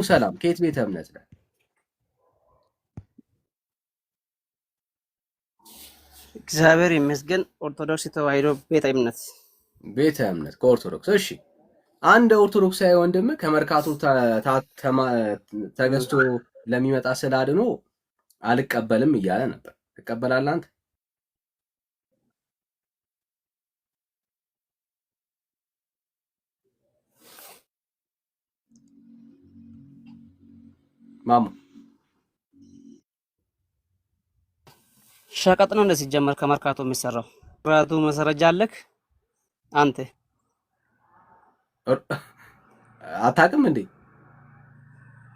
ሰላም ከየት ቤተ እምነት ነህ? እግዚአብሔር ይመስገን ኦርቶዶክስ ተዋሕዶ ቤተ እምነት ከኦርቶዶክስ። እሺ አንድ ኦርቶዶክሳዊ ወንድም ከመርካቶ ተገዝቶ ለሚመጣ ስዕል አድኖ አልቀበልም እያለ ነበር። ትቀበላለህ አንተ? ማሙ ሸቀጥ ነው እንደዚህ ጀመር ከመርካቶ የሚሰራው ብራቱ መሰረጃ አለክ አንተ አታውቅም እንዴ?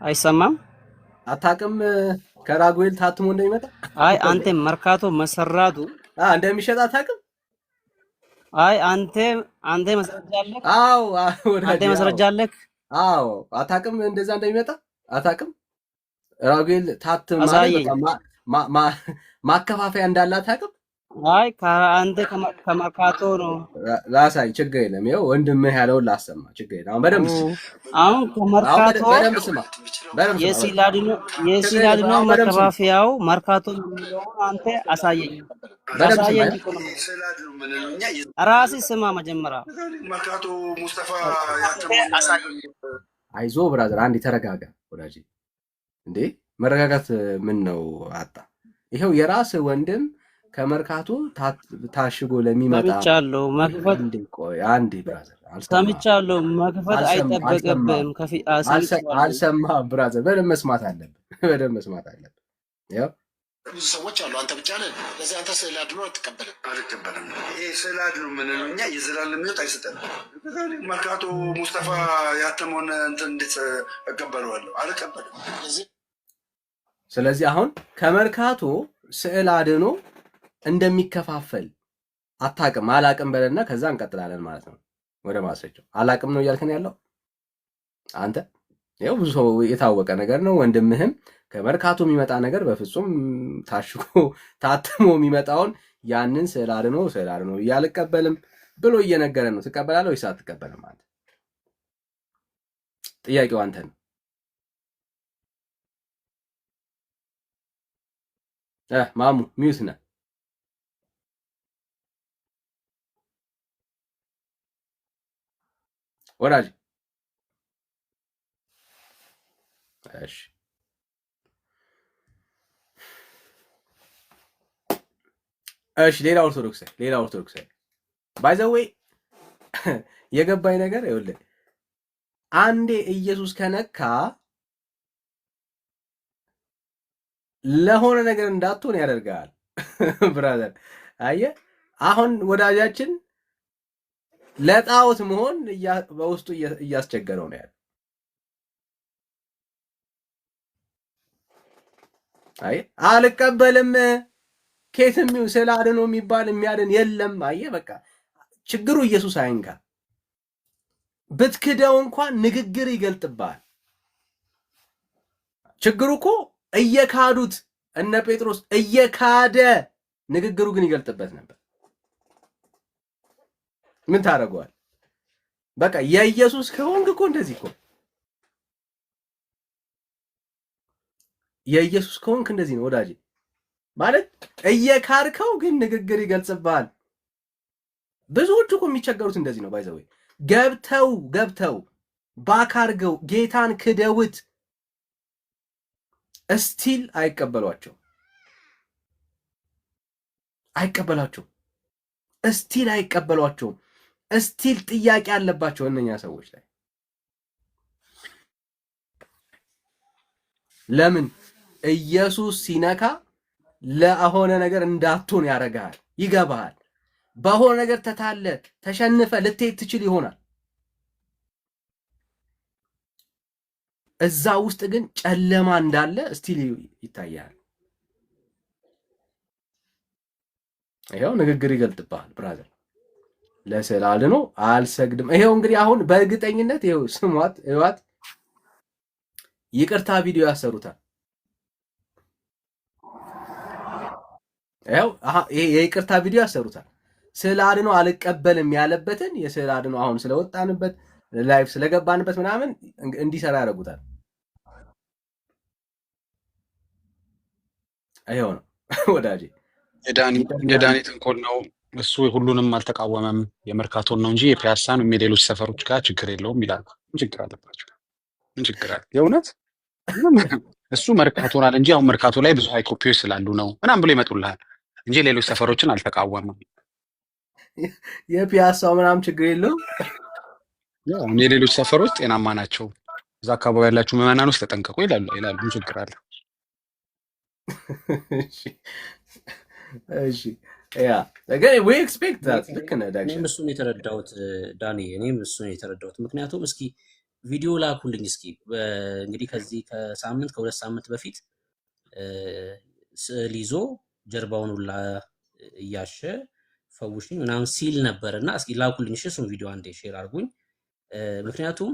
አይሰማም? አታውቅም ከራጉኤል ታትሞ እንደሚመጣ? አይ አንተ መርካቶ መሰራቱ እንደሚሸጥ አታውቅም? አይ አንተ መሰረጃ አለክ? አዎ አንተ መሰረጃ አለክ? አዎ አታውቅም እንደዛ እንደሚመጣ አታውቅም? ራጉኤል ታትሞ ማለት ማከፋፈያ እንዳለ አታውቅም? አይ ከአንተ ከመርካቶ ነው። ላሳይ፣ ችግር የለም። ይኸው ወንድምህ ያለውን ላሰማ፣ ችግር የለም። አሁን በደንብ ስማ። አሁን ከመርካቶ በደንብ ስማ። የሲላድኖ መከፋፈያው መርካቶ የሚለውን አንተ አሳየኝ። ራስህ ስማ መጀመሪያ። መርካቶ ሙስጠፋ አይዞ ብራዘር፣ አንድ ተረጋጋ ወዳጅ። እንዴ መረጋጋት ምን ነው አጣ? ይኸው የራስ ወንድም ከመርካቶ ታሽጎ ለሚመጣ ሰምቻለሁ። መክፈት አንዴ ብራዘር ሰምቻለሁ። መክፈት አይጠበቅብህም። አልሰማህም ብራዘር፣ በደንብ መስማት አለብን። በደንብ መስማት አለብን። ያው ብዙ ሰዎች አሉ። አንተ ብቻ ነህ። ለዚህ አንተ ስዕል አድኖ አልቀበልም። ይሄ ስዕል አድኖ ምን እኛ የዘላለም ሕይወት አይሰጠንም። መርካቶ ሙስጠፋ ያተመውን እንትን እንዴት እቀበለዋለሁ? አልቀበልም። ስለዚህ አሁን ከመርካቶ ስዕል አድኖ እንደሚከፋፈል አታውቅም። አላቅም በለና ከዛ እንቀጥላለን ማለት ነው። ወደ ማስረጃው አላቅም ነው እያልከን ያለው አንተ። ያው ብዙ ሰው የታወቀ ነገር ነው። ወንድምህም ከመርካቶ የሚመጣ ነገር በፍጹም ታሽጎ ታትሞ የሚመጣውን ያንን ስዕል አድኖ እያልቀበልም ብሎ እየነገረን ነው። ትቀበላለህ ወይስ አትቀበልም? አንተ ጥያቄው አንተ ነው። ማሙ ሚዩት ነህ ወዳጅ። እሺ ሌላ ኦርቶዶክስ ባይ ዘ ዌይ የገባኝ ነገር ይኸውልህ፣ አንዴ ኢየሱስ ከነካ ለሆነ ነገር እንዳትሆን ያደርጋል። ብራዘር አየህ፣ አሁን ወዳጃችን ለጣዖት መሆን በውስጡ እያስቸገረው ነው ያለው። አየህ፣ አልቀበልም ኬትም ስለ አድኖ የሚባል የሚያድን የለም። አየህ፣ በቃ ችግሩ ኢየሱስ አይንካ። ብትክደው እንኳን ንግግር ይገልጥብሃል። ችግሩ እኮ እየካዱት እነ ጴጥሮስ እየካደ ንግግሩ ግን ይገልጥበት ነበር። ምን ታደርገዋል? በቃ የኢየሱስ ከሆንክ እኮ እንደዚህ እኮ የኢየሱስ ከሆንክ እንደዚህ ነው ወዳጅ። ማለት እየካድከው ግን ንግግር ይገልጽብሃል። ብዙዎቹ እኮ የሚቸገሩት እንደዚህ ነው። ባይዘው ገብተው ባካርገው ጌታን ክደውት እስቲል አይቀበሏቸው። እስቲል ጥያቄ አለባቸው እነኛ ሰዎች ላይ። ለምን ኢየሱስ ሲነካ ለሆነ ነገር እንዳትሆን ያደርግሃል። ይገባሃል። በሆነ ነገር ተታለ ተሸንፈ ልትሄድ ትችል ይሆናል። እዛ ውስጥ ግን ጨለማ እንዳለ ስቲል ይታያል። ይሄው ንግግር ይገልጥብሃል ብራዘር። ለስዕል አድኖ አልሰግድም። ይሄው እንግዲህ አሁን በእርግጠኝነት ይሄው ስሟት እዋት ይቅርታ ቪዲዮ ያሰሩታል። ይሄው የይቅርታ ቪዲዮ ያሰሩታል። ስዕል አድኖ አልቀበልም ያለበትን የስዕል አድኖ አሁን ስለወጣንበት ላይፍ ስለገባንበት ምናምን እንዲሰራ ያደርጉታል። አይሆ ነው ወዳጄ። የዳኒ ተንኮል ነው እሱ። ሁሉንም አልተቃወመም፣ የመርካቶን ነው እንጂ የፒያሳን የሌሎች ሰፈሮች ጋር ችግር የለውም ይላል። ምን ችግር አለባቸው? ምን ችግር አለ? የእውነት እሱ መርካቶን አለ እንጂ አሁን መርካቶ ላይ ብዙ ሃይ ኮፒዎች ስላሉ ነው ምናምን ብሎ ይመጡልሃል እንጂ ሌሎች ሰፈሮችን አልተቃወመም። የፒያሳው ምናምን ችግር የለውም። የሌሎች ሰፈሮች ጤናማ ናቸው፣ እዛ አካባቢ ያላችሁ ምዕመናን ውስጥ ተጠንቀቁ ይላሉ። ምን ችግር አለ? እሺ ያ ግን we expect that ልክ ነህ ዳግሻ። እኔም እሱን የተረዳሁት ዳኒ፣ እኔም እሱን የተረዳሁት ምክንያቱም እስኪ ቪዲዮ ላኩልኝ እስኪ እንግዲህ ከዚህ ከሳምንት ከሁለት ሳምንት በፊት ስዕል ይዞ ጀርባውን ሁላ እያሸ ፈውሽኝ ምናምን ሲል ነበርና እስኪ ላኩልኝ እሺ፣ እሱን ቪዲዮ አንዴ ሼር አድርጉኝ። ምክንያቱም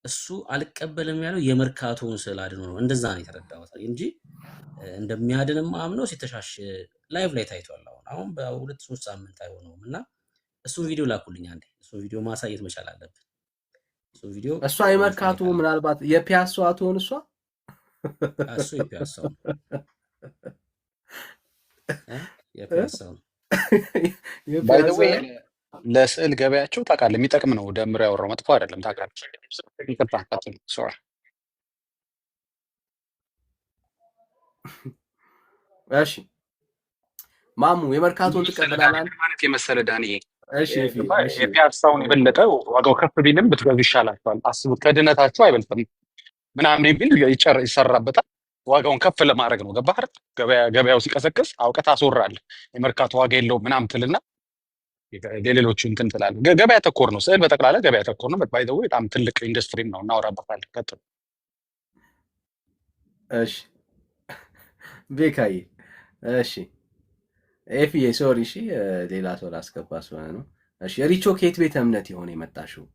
እሱ አልቀበልም ያለው የመርካቶውን ስዕል አድኖ ነው። እንደዛ ነው የተረዳሁት እንጂ እንደሚያድንም አምኖ ሲተሻሽ ላይቭ ላይ ታይቷል። አሁን በሁለት ሶስት ሳምንት አይሆነውም እና እሱን ቪዲዮ ላኩልኝ አንዴ። እሱን ቪዲዮ ማሳየት መቻል አለብን። እሱን ቪዲዮ እሷ የመርካቶ ምናልባት የፒያሳው አትሆን እሷ እሱ የፒያሳው የፒያሳው ባይ ዘ ዌይ ለስዕል ገበያቸው ታውቃለህ የሚጠቅም ነው። ደምሮ ያወራው መጥፎ አይደለም ታውቃለህ። ይቅርታ ቀጥል። ሶሪ እሺ ማሙ የመርካቶን ትቀበላለህ ማለት የመሰለ ዳኒ። እሺ የፒያሳውን የበለጠ ዋጋው ከፍ ቢልም ብትገዙ ይሻላችኋል። አስቡት፣ ከድነታችሁ አይበልጥም ምናምን የሚል ይሰራበታል። ዋጋውን ከፍ ለማድረግ ነው። ገባህ አይደል? ገበያው ሲቀሰቅስ አውቀህ ታስወራለህ። የመርካቶ ዋጋ የለውም ምናምን ትልና ሌሎቹ እንትን ትላለህ። ገበያ ተኮር ነው። ስዕል በጠቅላላ ገበያ ተኮር ነው። ባይ ዘ ዌይ በጣም ትልቅ ኢንዱስትሪም ነው። እናወራበታለን። ቀጥል። እሺ ቤካዬ። እሺ ኤፍዬ ሶሪ። እሺ ሌላ ሰው ላስገባ ስለሆነ ነው። እሺ ሪቾ ከየት ቤተ እምነት የሆነ የመጣሽው?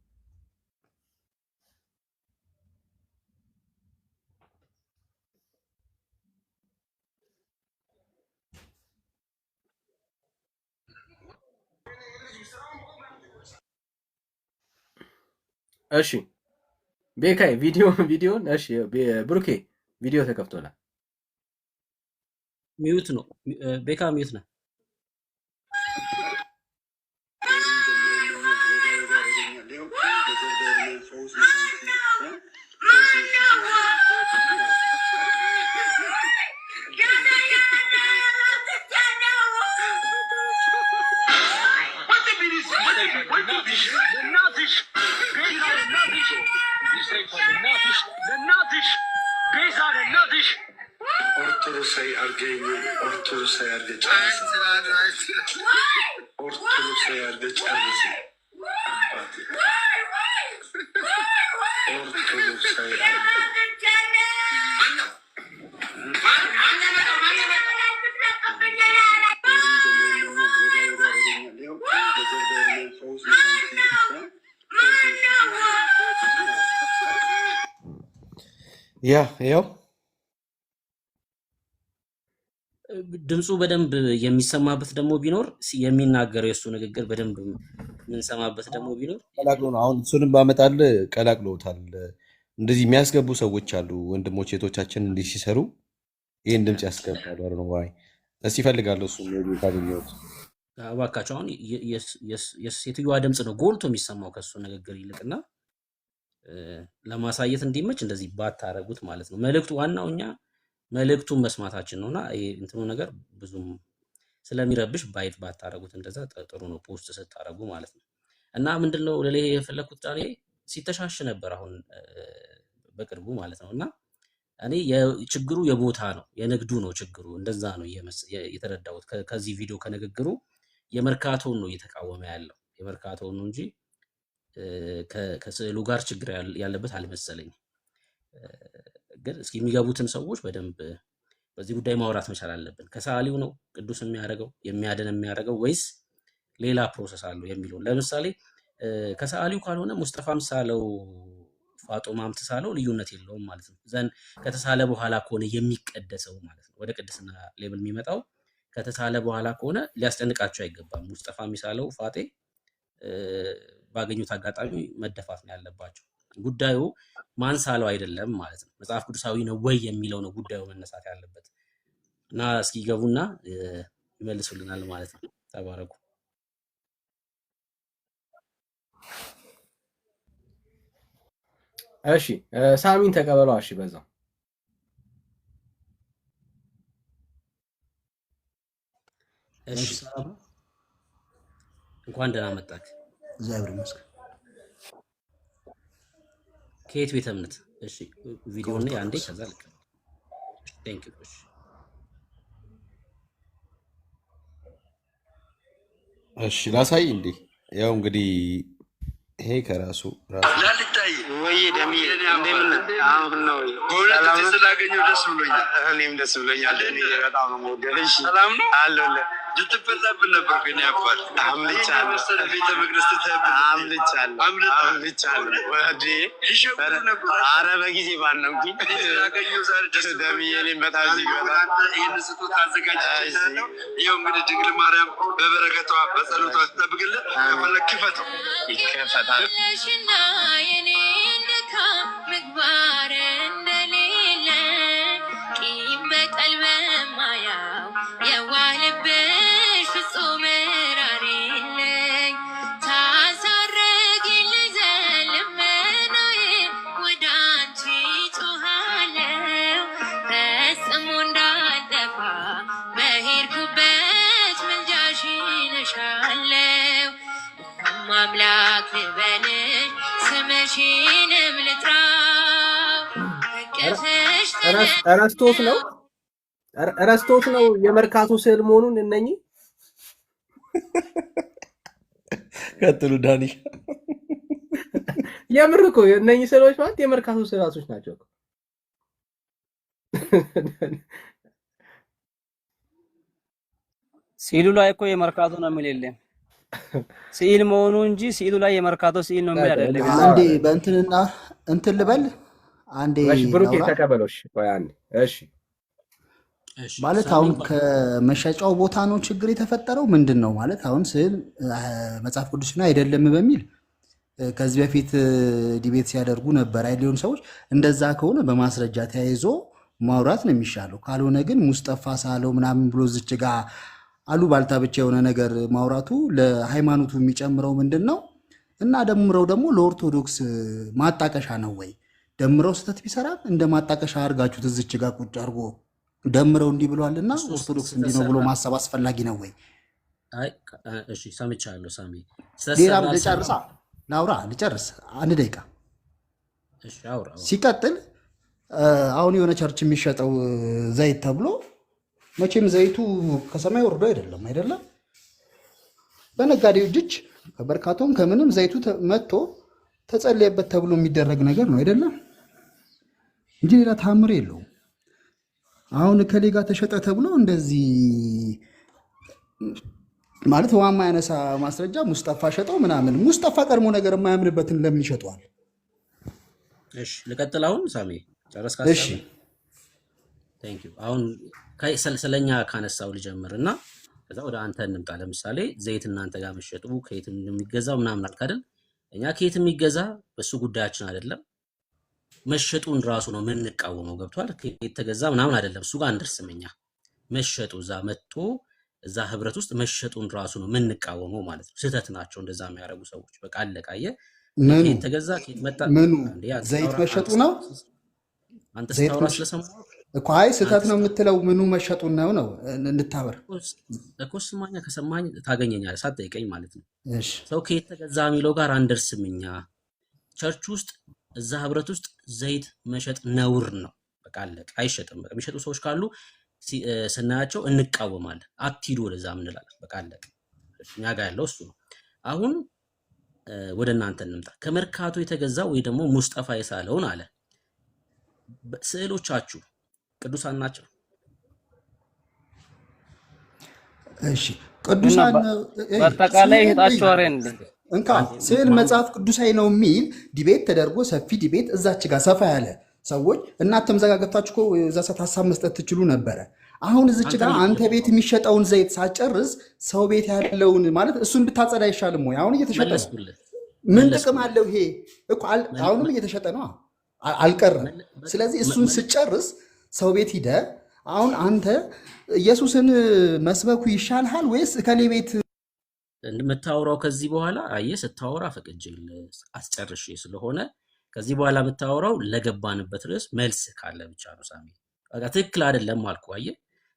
እሺ ቤካዬ ቪዲዮን እሺ ብሩኬ ቪዲዮ ተከፍቶላል። ሚዩት ነው ቤካ፣ ሚዩት ነው። ኦርቶዶክሳዊ አርገኝ ኦርቶዶክሳዊ አርገ ጨርስ ኦርቶዶክሳዊ አርገ ጨርስ ኦርቶዶክሳዊ ያው ድምፁ በደንብ የሚሰማበት ደግሞ ቢኖር የሚናገረው የእሱ ንግግር በደንብ የምንሰማበት ደግሞ ቢኖር ቀላቅሎ ነው። አሁን እሱንም ባመጣል ቀላቅሎታል። እንደዚህ የሚያስገቡ ሰዎች አሉ፣ ወንድሞች ሴቶቻችን እንዲህ ሲሰሩ ይህን ድምፅ ያስገባሉ። ነው ዋይ እስ ይፈልጋለሁ እሱ ካገኘሁት እባካቸው። አሁን የሴትዮዋ ድምፅ ነው ጎልቶ የሚሰማው ከእሱ ንግግር ይልቅና ለማሳየት እንዲመች እንደዚህ ባታረጉት ማለት ነው። መልእክቱ ዋናው እኛ መልእክቱን መስማታችን ነውና እንትኑ ነገር ብዙም ስለሚረብሽ ባይት ባታረጉት እንደዛ ጥሩ ነው፣ ፖስት ስታረጉ ማለት ነው። እና ምንድነው ለሌ የፈለኩት ዛሬ ሲተሻሽ ነበር አሁን በቅርቡ ማለት ነው። እና እኔ ችግሩ የቦታ ነው የንግዱ ነው ችግሩ፣ እንደዛ ነው የተረዳሁት ከዚህ ቪዲዮ ከንግግሩ። የመርካቶን ነው እየተቃወመ ያለው የመርካቶን ነው እንጂ ከስዕሉ ጋር ችግር ያለበት አልመሰለኝም። ግን እስኪ የሚገቡትን ሰዎች በደንብ በዚህ ጉዳይ ማውራት መቻል አለብን። ከሰዓሊው ነው ቅዱስ የሚያደርገው የሚያድን የሚያደርገው ወይስ ሌላ ፕሮሰስ አለው የሚለው። ለምሳሌ ከሰዓሊው ካልሆነ ሙስጠፋም ሳለው ፋጦማም ተሳለው ልዩነት የለውም ማለት ነው። ዘን ከተሳለ በኋላ ከሆነ የሚቀደሰው ማለት ነው ወደ ቅድስና ሌብል የሚመጣው ከተሳለ በኋላ ከሆነ ሊያስጨንቃቸው አይገባም። ሙስጠፋ የሚሳለው ፋጤ ባገኙት አጋጣሚ መደፋት ነው ያለባቸው። ጉዳዩ ማንሳለው አይደለም ማለት ነው። መጽሐፍ ቅዱሳዊ ነው ወይ የሚለው ነው ጉዳዩ መነሳት ያለበት። እና እስኪ ገቡና ይመልሱልናል ማለት ነው። ተባረኩ። እሺ ሳሚን ተቀበለው። እሺ በዛው እሺ ሰላም ነው። እንኳን ደህና መጣክ። እግዚአብሔር ይመስገን። ከየት ቤተ እምነት? እሺ ቪዲዮ ነው አንዴ ከዛ ልክ። ቴንክ ዩ። እሺ ላሳይ እንዴ? ያው እንግዲህ ይሄ ከራሱ ላልታይ ወይ ደሚ እንደምን አሁን ነው በእውነት ስላገኘው ደስ ብሎኛል። እኔም ደስ ብሎኛል። እኔ በጣም ነው የምወደው። ሰላም ነው አለለ ልትፈዛብን ነበር ግን ያባል አምልጫለሁ። መሰለ ቤተ መቅደስ ተተብለ አምልጫለሁ ወዲ ይሸጉር ነበር። አረ በጊዜ ባነው ግን ስላገኘው ዛሬ ደስ ደሚ እኔም በጣም ይገባል። ይህን ስጦታ አዘጋጅቻለሁ። ይኸው እንግዲህ ድንግል ማርያም በበረከቷ በጸሎቷ ትጠብቅልን። ከፈለክ ክፈተው። ይከፈታል። ለሽና የኔ እንደካ ምግባር እንደሌለ ቂም በቀል በማያው የዋህ ልብሽ ፍጹም ራሪልኝ ታሳርጊልኝ ዘልመናዬ ወደ አንቺ ጮኻለሁ ፈጽሞ እንዳልጠፋ በሄድኩበት ምልጃሽ እልሻለሁ አምላክ ልበልሽ ስምሽንም ልጥራው ረስቶት ነው የመርካቶ ስዕል መሆኑን እነኚህ ቀጥሉ ዳኒ። የምር እኮ እነኚህ ስዕሎች ማለት የመርካቶ ስዕላቶች ናቸው። ሲሉ ላይ እኮ የመርካቶ ነው የሚል የለም። ሲል መሆኑ እንጂ ሲሉ ላይ የመርካቶ ሲል ነው የሚል አይደለም። አንዴ በእንትንና እንትን ልበል አንዴ ብሩክ ተቀበሎሽ ቆይ አንዴ። እሺ ማለት አሁን ከመሸጫው ቦታ ነው ችግር የተፈጠረው ምንድን ነው ማለት አሁን ስዕል መጽሐፍ ቅዱስ ነው አይደለም በሚል ከዚህ በፊት ዲቤት ሲያደርጉ ነበር አይደሉም ሰዎች። እንደዛ ከሆነ በማስረጃ ተያይዞ ማውራት ነው የሚሻለው። ካልሆነ ግን ሙስጠፋ ሳለው ምናምን ብሎ ዝች ጋር አሉባልታ ብቻ የሆነ ነገር ማውራቱ ለሃይማኖቱ የሚጨምረው ምንድን ነው? እና ደምረው ደግሞ ለኦርቶዶክስ ማጣቀሻ ነው ወይ? ደምረው ስህተት ቢሰራ እንደ ማጣቀሻ አድርጋችሁት እዚች ጋር ቁጭ አድርጎ ደምረው እንዲህ ብሏልና ኦርቶዶክስ እንዲህ ነው ብሎ ማሰብ አስፈላጊ ነው ወይ? እሺ ሰምቻለሁ ሳሚ። ሌላም ልጨርሳ ላውራ ልጨርስ አንድ ደቂቃ። እሺ አውራ። ሲቀጥል አሁን የሆነ ቸርች የሚሸጠው ዘይት ተብሎ መቼም ዘይቱ ከሰማይ ወርዶ አይደለም በነጋዴው እጅ ከበርካቶም ከምንም ዘይቱ መጥቶ ተጸለየበት ተብሎ የሚደረግ ነገር ነው አይደለም እንጂ ሌላ ታምር የለውም። አሁን ከሌ ጋር ተሸጠ ተብሎ እንደዚህ ማለት ዋማ ያነሳ ማስረጃ ሙስጠፋ ሸጠው ምናምን ሙስጠፋ ቀድሞ ነገር የማያምንበትን ለምን ይሸጠዋል? እሺ ልቀጥል። አሁን ሳሚ ጨረስካ? እሺ ቴንክ ዩ። አሁን ስለኛ ካነሳው ልጀምርና ከዛ ወደ አንተ እንምጣ። ለምሳሌ ዘይት እናንተ ጋር መሸጡ ከየት እንደሚገዛው ምናምን አልክ አይደል? እኛ ከየት የሚገዛ በሱ ጉዳያችን አይደለም። መሸጡን ራሱ ነው የምንቃወመው። ገብቷል? ከየት ተገዛ ምናምን አይደለም፣ እሱ ጋር አንደርስም። እኛ መሸጡ እዛ መጥቶ እዛ ህብረት ውስጥ መሸጡን ራሱ ነው የምንቃወመው ማለት ነው። ስህተት ናቸው እንደዛ የሚያደርጉ ሰዎች። በቃ አለቃየ ከየት ተገዛ ከየት መጣ? ምኑ ዘይት መሸጡ ነው? አንተ ስታወራ ስለሰማሁ እኮ አይ ስህተት ነው የምትለው ምኑ መሸጡን ነው እንድታበር እኮ። ስማኛ ከሰማኝ ታገኘኛለህ ሳትጠይቀኝ ማለት ነው። እሺ ሰው ከየት ተገዛ የሚለው ጋር አንደርስም። እኛ ቸርች ውስጥ እዛ ህብረት ውስጥ ዘይት መሸጥ ነውር ነው። በቃ አለቀ። አይሸጥም። በቃ የሚሸጡ ሰዎች ካሉ ስናያቸው እንቃወማለን። አትሂዱ ወደዛ እንላለን። በቃ አለቀ። እኛ ጋር ያለው እሱ ነው። አሁን ወደ እናንተ እንምጣ። ከመርካቶ የተገዛ ወይ ደግሞ ሙስጠፋ የሳለውን አለ። ስዕሎቻችሁ ቅዱሳን ናቸው? እሺ ቅዱሳን በአጠቃላይ ሄጣችሁ አረ እንዴ እንካ ስዕል መጽሐፍ ቅዱሳዊ ነው የሚል ዲቤት ተደርጎ ሰፊ ዲቤት እዛች ጋር ሰፋ ያለ ሰዎች እናንተም ዘጋገብታችሁ እኮ እዛ ሰዓት ሀሳብ መስጠት ትችሉ ነበረ። አሁን እዚች ጋር አንተ ቤት የሚሸጠውን ዘይት ሳጨርስ ሰው ቤት ያለውን ማለት እሱን ብታጸዳ አይሻልም ወይ? አሁን እየተሸጠ ነው። ምን ጥቅም አለው ይሄ? እኮ አሁንም እየተሸጠ ነው፣ አልቀረም። ስለዚህ እሱን ስጨርስ ሰው ቤት ሂደ አሁን አንተ ኢየሱስን መስበኩ ይሻልሃል ወይስ እከሌ ቤት የምታወራው ከዚህ በኋላ አየህ፣ ስታወራ ፈቅጄልህ አስጨርሼ ስለሆነ ከዚህ በኋላ የምታወራው ለገባንበት ርዕስ መልስ ካለ ብቻ ነው። ሳሚ በቃ ትክክል አይደለም አልኩ። አየህ፣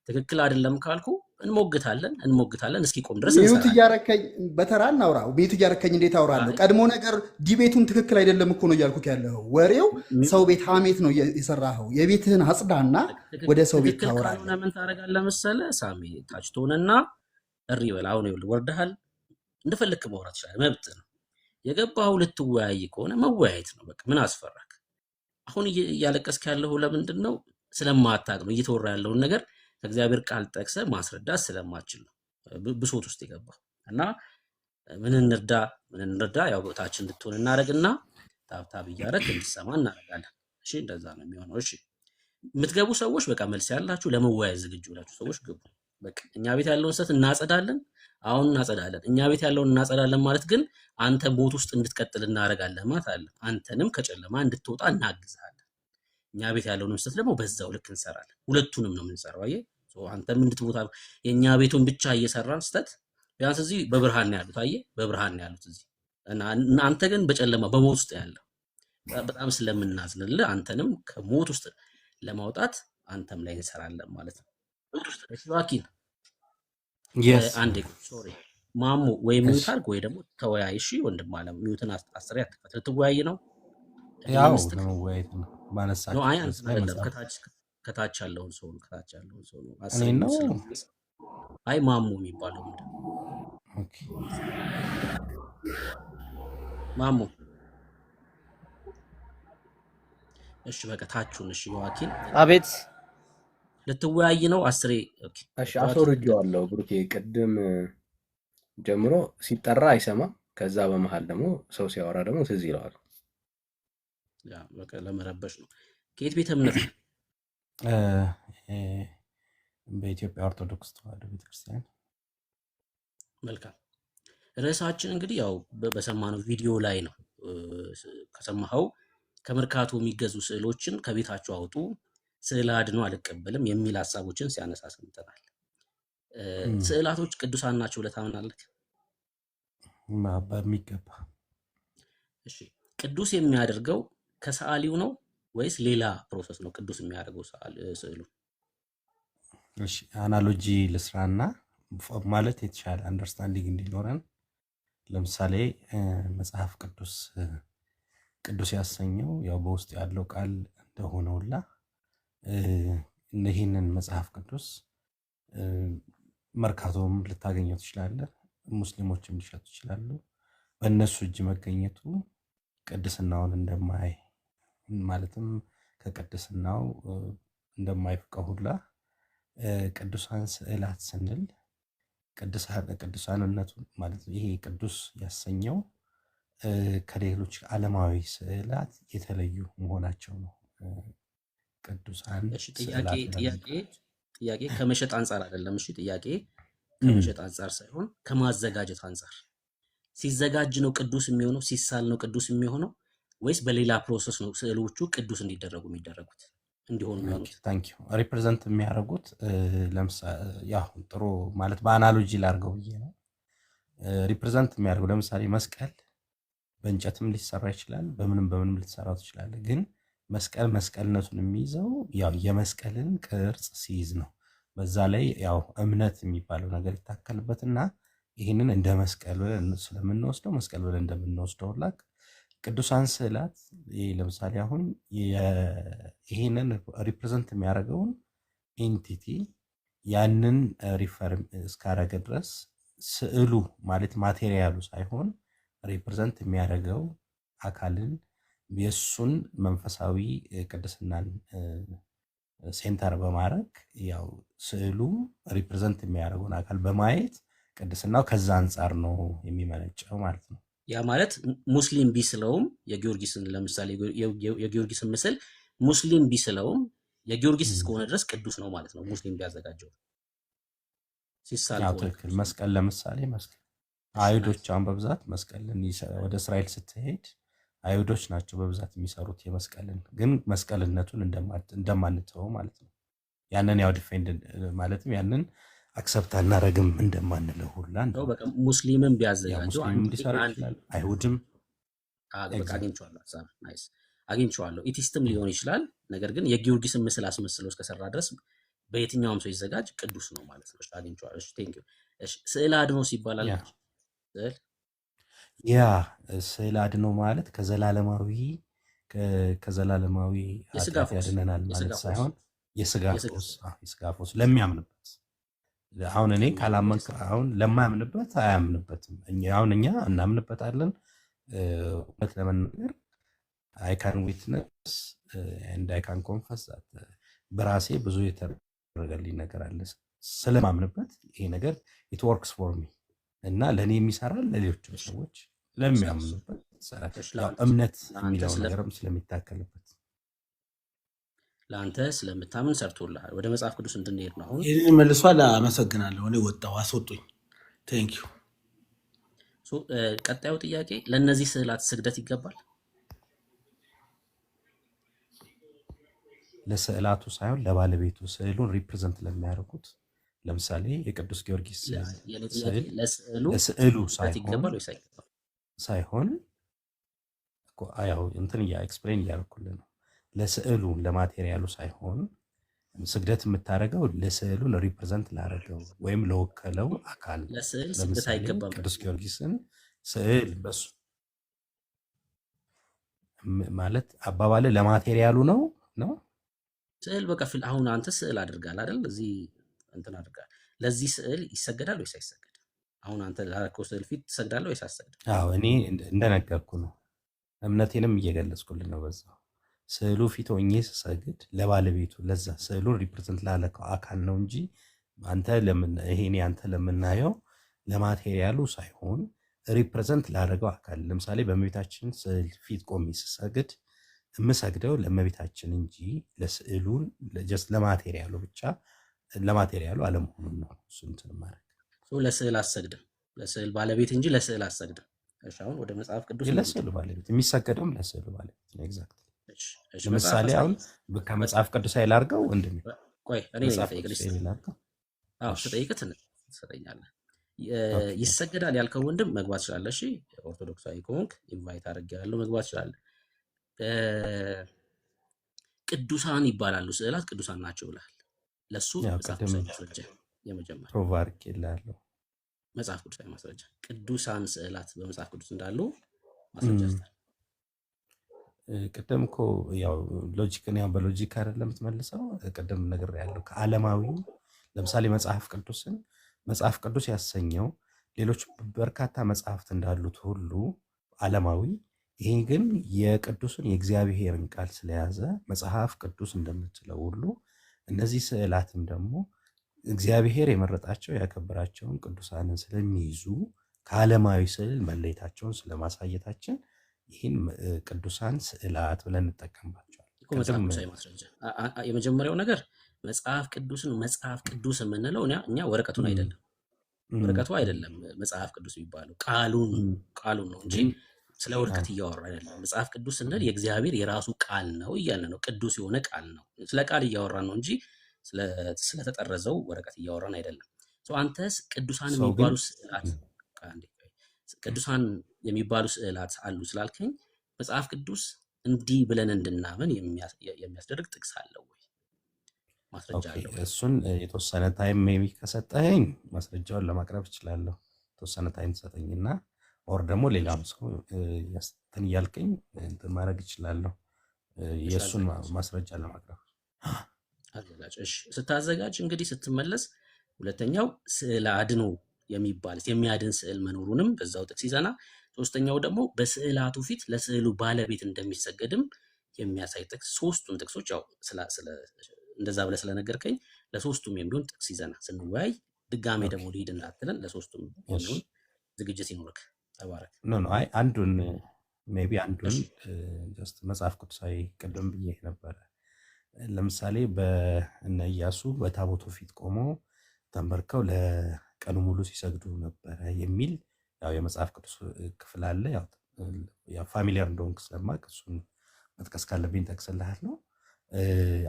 ትክክል አይደለም ካልኩ እንሞግታለን እስኪቆም ድረስ ሚዩት እንሰራለን። እያረከኝ በተራ እናውራ። ሚዩት እያረከኝ እንዴት አውራለሁ? አይ ቀድሞ ነገር ዲቤቱን ትክክል አይደለም እኮ ነው እያልኩት ያለው። ወሬው ሰው ቤት ሀሜት ነው የሰራኸው። የቤትህን አጽዳና ወደ ሰው ቤት ትክክል ካልሆነ ታወራለህ። ምን ታደርጋለህ መሰለህ ሳሚ? ታች ትሆንና እሪ በል። አሁን ይኸውልህ ወርደሃል፣ እንደፈለክ ማውራት ይችላል፣ መብት ነው። የገባኸው ልትወያይ ከሆነ መወያየት ነው በቃ። ምን አስፈራክ? አሁን እያለቀስክ ያለሁ ለምንድን ነው? ስለማታውቅ ነው። እየተወራ ያለውን ነገር ከእግዚአብሔር ቃል ጠቅሰህ ማስረዳት ስለማችል ነው ብሶት ውስጥ የገባው። እና ምን እንርዳ ያው ታች እንድትሆን እናደርግና ታብታብ እያደረግ እንዲሰማ እናደርጋለን። እሺ እንደዛ ነው የሚሆነው። እሺ የምትገቡ ሰዎች በቃ መልስ ያላችሁ ለመወያየት ዝግጁ ናችሁ ሰዎች ግቡ። በቃ እኛ ቤት ያለውን ሰት እናጸዳለን። አሁን እናጸዳለን። እኛ ቤት ያለውን እናጸዳለን ማለት ግን አንተ ቦት ውስጥ እንድትቀጥል እናደርጋለን ማለት አለ። አንተንም ከጨለማ እንድትወጣ እናግዝሃለን። እኛ ቤት ያለውን ስህተት ደግሞ በዛው ልክ እንሰራለን። ሁለቱንም ነው የምንሰራው። አየህ አንተም እንድትቦታ የእኛ ቤቱን ብቻ እየሰራን ስህተት ቢያንስ እዚህ በብርሃን ነው ያሉት። አየህ በብርሃን ነው ያሉት እዚህ እና አንተ ግን በጨለማ በሞት ውስጥ ያለው በጣም ስለምናዝንልህ አንተንም ከሞት ውስጥ ለማውጣት አንተም ላይ እንሰራለን ማለት ነው። እሺ ዋኪን አንዴ ሶሪ ማሙ ወይ ሚውት አድርግ ወይ ደግሞ ተወያይ። እሺ ወንድም አለም ሚውትን አስሬ አትከፈት። ልትወያይ ነው ያው ለመወያየት ነው ባነሳችሁ ነው። አይ አንተ አይደለም ከታች ያለውን ሰው ነው አስሬ ነው። አይ ማሙ የሚባለው ምንድን ነው? ኦኬ ማሙ እሺ በቃ ታችሁን። እሺ ዋኪን አቤት ልትወያይ ነው አስሬ። ኦኬ እሺ አስወርጄዋለሁ። ብሩኬ ቅድም ጀምሮ ሲጠራ አይሰማም። ከዛ በመሃል ደግሞ ሰው ሲያወራ ደግሞ ትዝ ይለዋል። ያ በቃ ለመረበሽ ነው። ከየት ቤተ እምነት ነው? በኢትዮጵያ ኦርቶዶክስ ተዋሕዶ ቤተክርስቲያን። መልካም። ርዕሳችን እንግዲህ ያው በሰማነው ቪዲዮ ላይ ነው። ከሰማኸው ከመርካቶ የሚገዙ ስዕሎችን ከቤታቸው አውጡ፣ ስዕል አድኖ አልቀበልም የሚል ሀሳቦችን ሲያነሳ ሰምተናል። ስዕላቶች ቅዱሳን ናቸው ብለህ ታምናለህ? በሚገባ። እሺ ቅዱስ የሚያደርገው ከሰዓሊው ነው ወይስ ሌላ ፕሮሰስ ነው ቅዱስ የሚያደርገው ስዕሉ? እሺ አናሎጂ ልስራና ማለት የተሻለ አንደርስታንዲንግ እንዲኖረን፣ ለምሳሌ መጽሐፍ ቅዱስ ቅዱስ ያሰኘው ያው በውስጥ ያለው ቃል እንደሆነውላ ይህንን መጽሐፍ ቅዱስ መርካቶም ልታገኘው ትችላለህ፣ ሙስሊሞችም ሊሸጡ ይችላሉ። በእነሱ እጅ መገኘቱ ቅድስናውን ማለትም ከቅድስናው እንደማይፍቀው ሁላ ቅዱሳን ስዕላት ስንል ቅዱሳንነቱ ማለት ይሄ ቅዱስ ያሰኘው ከሌሎች ዓለማዊ ስዕላት የተለዩ መሆናቸው ነው። ቅዱሳን ጥያቄ ከመሸጥ አንጻር አይደለም። እሺ ጥያቄ ከመሸጥ አንጻር ሳይሆን ከማዘጋጀት አንጻር፣ ሲዘጋጅ ነው ቅዱስ የሚሆነው? ሲሳል ነው ቅዱስ የሚሆነው? ወይስ በሌላ ፕሮሰስ ነው ስዕሎቹ ቅዱስ እንዲደረጉ የሚደረጉት እንዲሆኑ የሚሆኑት? ታንክ ዩ ሪፕሬዘንት የሚያደርጉት ለምሳሌ ያው ጥሩ ማለት በአናሎጂ ላድርገው ብዬ ነው። ሪፕሬዘንት የሚያደርጉ ለምሳሌ መስቀል በእንጨትም ሊሰራ ይችላል፣ በምንም ሊሰራው ትችላለ። ግን መስቀልነቱን የሚይዘው ያው የመስቀልን ቅርጽ ሲይዝ ነው። በዛ ላይ ያው እምነት የሚባለው ነገር ይታከልበትና ይህንን እንደ መስቀል ብለን ስለምንወስደው መስቀል ብለን እንደምንወስደው ላክ ቅዱሳን ስዕላት ለምሳሌ አሁን ይህንን ሪፕሬዘንት የሚያደርገውን ኤንቲቲ ያንን ሪፈር እስካረገ ድረስ ስዕሉ ማለት ማቴሪያሉ ሳይሆን ሪፕሬዘንት የሚያደርገው አካልን የእሱን መንፈሳዊ ቅድስናን ሴንተር በማድረግ ያው ስዕሉ ሪፕሬዘንት የሚያደርገውን አካል በማየት ቅድስናው ከዛ አንጻር ነው የሚመነጨው ማለት ነው። ያ ማለት ሙስሊም ቢስለውም የጊዮርጊስን ለምሳሌ የጊዮርጊስን ምስል ሙስሊም ቢስለውም የጊዮርጊስ እስከሆነ ድረስ ቅዱስ ነው ማለት ነው። ሙስሊም ቢያዘጋጀው ሲሳል ትክክል። መስቀል ለምሳሌ መስቀል አይሁዶች አሁን በብዛት መስቀልን ወደ እስራኤል ስትሄድ አይሁዶች ናቸው በብዛት የሚሰሩት የመስቀልን፣ ግን መስቀልነቱን እንደማንተው ማለት ነው። ያንን ያው ዲፌንድ ማለትም ያንን አክሰፕት አናረግም እንደማንለው ሁላ ነው። እንደው በቃ ሙስሊምም ያው ቢያዘጋጀው ሙስሊም አንድ እንዲሰራ አንድ ይችላል፣ አይሁድም በቃ ኤግዛክት አግኝቼዋለሁ። ሀሳብ ናይስ አግኝቼዋለሁ። ኢቲስትም ሊሆን ይችላል። ነገር ግን የጊዮርጊስን ምስል አስመስሎ እስከሰራ ድረስ በየትኛውም ሰው ይዘጋጅ ቅዱስ ነው ማለት ነው። እሺ አግኝቼዋለሁ። እሺ ቴንክ ዩ። እሺ ስዕል አድኖስ ይባላል። ያ ስዕል ያ ስዕል አድኖ ማለት ከዘላለማዊ የስጋ ኃጢአት ፈውስ ያድነናል የስጋ ማለት ፈውስ ሳይሆን የስጋ የስጋ ፈውስ ፈውስ የስጋ ፈውስ ለሚያምንበት። አሁን እኔ ለሚያምኑበት ካላመንክ የስጋ አሁን ለማያምንበት አያምንበትም። አሁን እኛ እናምንበታለን። እውነት ለመናገር አይ ካን ዊትነስ ኤንድ አይ ካን ኮንፈስ በራሴ ብዙ የተደረገልኝ ነገር አለ ስለማምንበት ይሄ ነገር ኢት ወርክስ ፎር ሚ እና ለእኔ የሚሰራል ለሌሎችም እሺ ሰዎች እሺ ለሚያምኑበት ይሰራል። እሺ ያው እምነት ለአንተ የሚለው ነገርም ስለሚታከልበት ለአንተ ስለምታምን ሰርቶልሃል። ወደ መጽሐፍ ቅዱስ እንድንሄድ ነው አሁን። ይህን መልሷል። አመሰግናለሁ። እኔ ወጣሁ፣ አስወጡኝ። ቴንክ ዩ። ቀጣዩ ጥያቄ ለእነዚህ ስዕላት ስግደት ይገባል? ለስዕላቱ ሳይሆን ለባለቤቱ ስዕሉን ሪፕሬዘንት ለሚያደርጉት ለምሳሌ የቅዱስ ጊዮርጊስ የኔ ጥያቄ ስዕል ለስዕሉ ለስዕሉ ስግደት ይገባል ወይስ አይገባም? ሳይሆን እኮ ያው እንትን ኤክስፕሌን እያደረኩልህ ነው። ለስዕሉ ለማቴሪያሉ ሳይሆን ስግደት የምታደርገው ለስዕሉን ሪፕሬዘንት ላደረገው ወይም ለወከለው አካል። ለስዕል ስግደት ለምሳሌ አይገባም። ቅዱስ ጊዮርጊስን ስዕል በሱ ማለት አባባል ለማቴሪያሉ ነው ነው ስዕል በቃ አሁን አንተ ስዕል አድርጋል አይደል? እዚህ እንትን አድርጋል። ለዚህ ስዕል ይሰገዳል ወይስ አይሰገድም? አሁን አንተ ላደረከው ስዕል ፊት ትሰግዳለህ ወይስ አትሰግድም? አዎ እኔ እንደነገርኩ ነው። እምነቴንም እየገለጽኩልን ነው። በዛው ስዕሉ ፊት ሆኜ ስሰግድ ለባለቤቱ ለዛ ስዕሉን ሪፕሬዘንት ላለከው አካል ነው እንጂ አንተ ይሄኔ አንተ ለምናየው ለማቴሪያሉ ሳይሆን ሪፕሬዘንት ላደረገው አካል። ለምሳሌ በእመቤታችን ስዕል ፊት ቆሜ ስሰግድ የምሰግደው ለእመቤታችን እንጂ ለስዕሉን ጀስት ለማቴሪያሉ ብቻ ለማቴሪያሉ አለመሆኑን ነው። እሱ እንትን ማድረግ ለስዕል አትሰግድም፣ ለስዕል ባለቤት እንጂ ለስዕል አትሰግድም። እሺ አሁን ወደ መጽሐፍ ቅዱስ ለስዕሉ ባለቤት የሚሰገደውም ለስዕሉ ባለቤት ነው። ኤግዛክት። እሺ ለምሳሌ አሁን ከመጽሐፍ ቅዱስ ላይ ላድርገው ወንድሜ፣ ቆይ እኔ መጽሐፍ ነኝ ቅዱስ ላይ ላድርገው። አዎ ስጠይቅህ ትሰጠኛለህ። ይሰገዳል ያልከው ወንድም መግባት ትችላለህ። እሺ ኦርቶዶክሳዊ ከሆንክ ኢንቫይት አድርጌሃለሁ፣ መግባት ትችላለህ። ቅዱሳን ይባላሉ፣ ስዕላት ቅዱሳን ናቸው ብለሃል። ለሱ መጽሐፍ ቅዱሳዊ ማስረጃ የመጀመሪያ ፕሮቭ አድርጌልሃለሁ። መጽሐፍ ቅዱሳዊ ማስረጃ ቅዱሳን ስዕላት በመጽሐፍ ቅዱስ እንዳሉ ማስረጃ ስጠን። ቅድም እኮ ያው ሎጂክን ያው በሎጂክ አይደለም የምትመልሰው። ቅድም ነገር ያለው ከዓለማዊ ለምሳሌ መጽሐፍ ቅዱስ ያሰኘው ሌሎች በርካታ መጽሐፍት እንዳሉት ሁሉ ዓለማዊ፣ ይሄ ግን የቅዱስን የእግዚአብሔርን ቃል ስለያዘ መጽሐፍ ቅዱስ እንደምትለው ሁሉ እነዚህ ስዕላትም ደግሞ እግዚአብሔር የመረጣቸው ያከበራቸውን ቅዱሳንን ስለሚይዙ ከዓለማዊ ስዕል መለየታቸውን ስለማሳየታችን ይህን ቅዱሳን ስዕላት ብለን እንጠቀምባቸዋል። መጽሐፍ ቅዱሳዊ ማስረጃ የመጀመሪያው ነገር መጽሐፍ ቅዱስን መጽሐፍ ቅዱስ የምንለው እኛ ወረቀቱን አይደለም፣ ወረቀቱ አይደለም መጽሐፍ ቅዱስ የሚባለው ቃሉን ነው እንጂ ስለ ወረቀት እያወራ አይደለም። መጽሐፍ ቅዱስ ስንል የእግዚአብሔር የራሱ ቃል ነው እያለ ነው። ቅዱስ የሆነ ቃል ነው። ስለ ቃል እያወራን ነው እንጂ ስለተጠረዘው ወረቀት እያወራን አይደለም። አንተስ ቅዱሳን የሚባሉ ስዕላት ቅዱሳን የሚባሉ ስዕላት አሉ ስላልከኝ መጽሐፍ ቅዱስ እንዲህ ብለን እንድናምን የሚያስደርግ ጥቅስ አለው ወይ? ማስረጃ አለው? እሱን የተወሰነ ታይም ሜቢ ከሰጠኸኝ ማስረጃውን ለማቅረብ እችላለሁ። የተወሰነ ታይም ሰጠኝና ኦር ደግሞ ሌላም ሰው እንትን እያልከኝ እንትን ማድረግ እችላለሁ። የእሱን ማስረጃ ለማቅረብ አዘጋጅ። እሺ ስታዘጋጅ እንግዲህ ስትመለስ ሁለተኛው ስዕል አድኖ የሚባል የሚያድን ስዕል መኖሩንም በዛው ጥቅስ ይዘና፣ ሶስተኛው ደግሞ በስዕላቱ ፊት ለስዕሉ ባለቤት እንደሚሰገድም የሚያሳይ ጥቅስ። ሶስቱን ጥቅሶች ያው እንደዛ ብለህ ስለነገርከኝ ለሶስቱም የሚሆን ጥቅስ ይዘና ስንወያይ ድጋሜ ደግሞ ልሂድ እንዳትለን ለሶስቱም የሚሆን ዝግጅት ይኖርክ። ተባረክ። አይ አንዱን ሜይ ቢ አንዱን ጀስት መጽሐፍ ቅዱሳዊ ቅድም ብዬ ነበረ። ለምሳሌ በእነ ኢያሱ በታቦቱ ፊት ቆመው ተንበርከው ለቀኑ ሙሉ ሲሰግዱ ነበረ የሚል ያው የመጽሐፍ ቅዱስ ክፍል አለ። ያው ፋሚሊያር እንደሆንክ ስለማቅ እሱን መጥቀስ ካለብኝ ጠቅስልሃል ነው።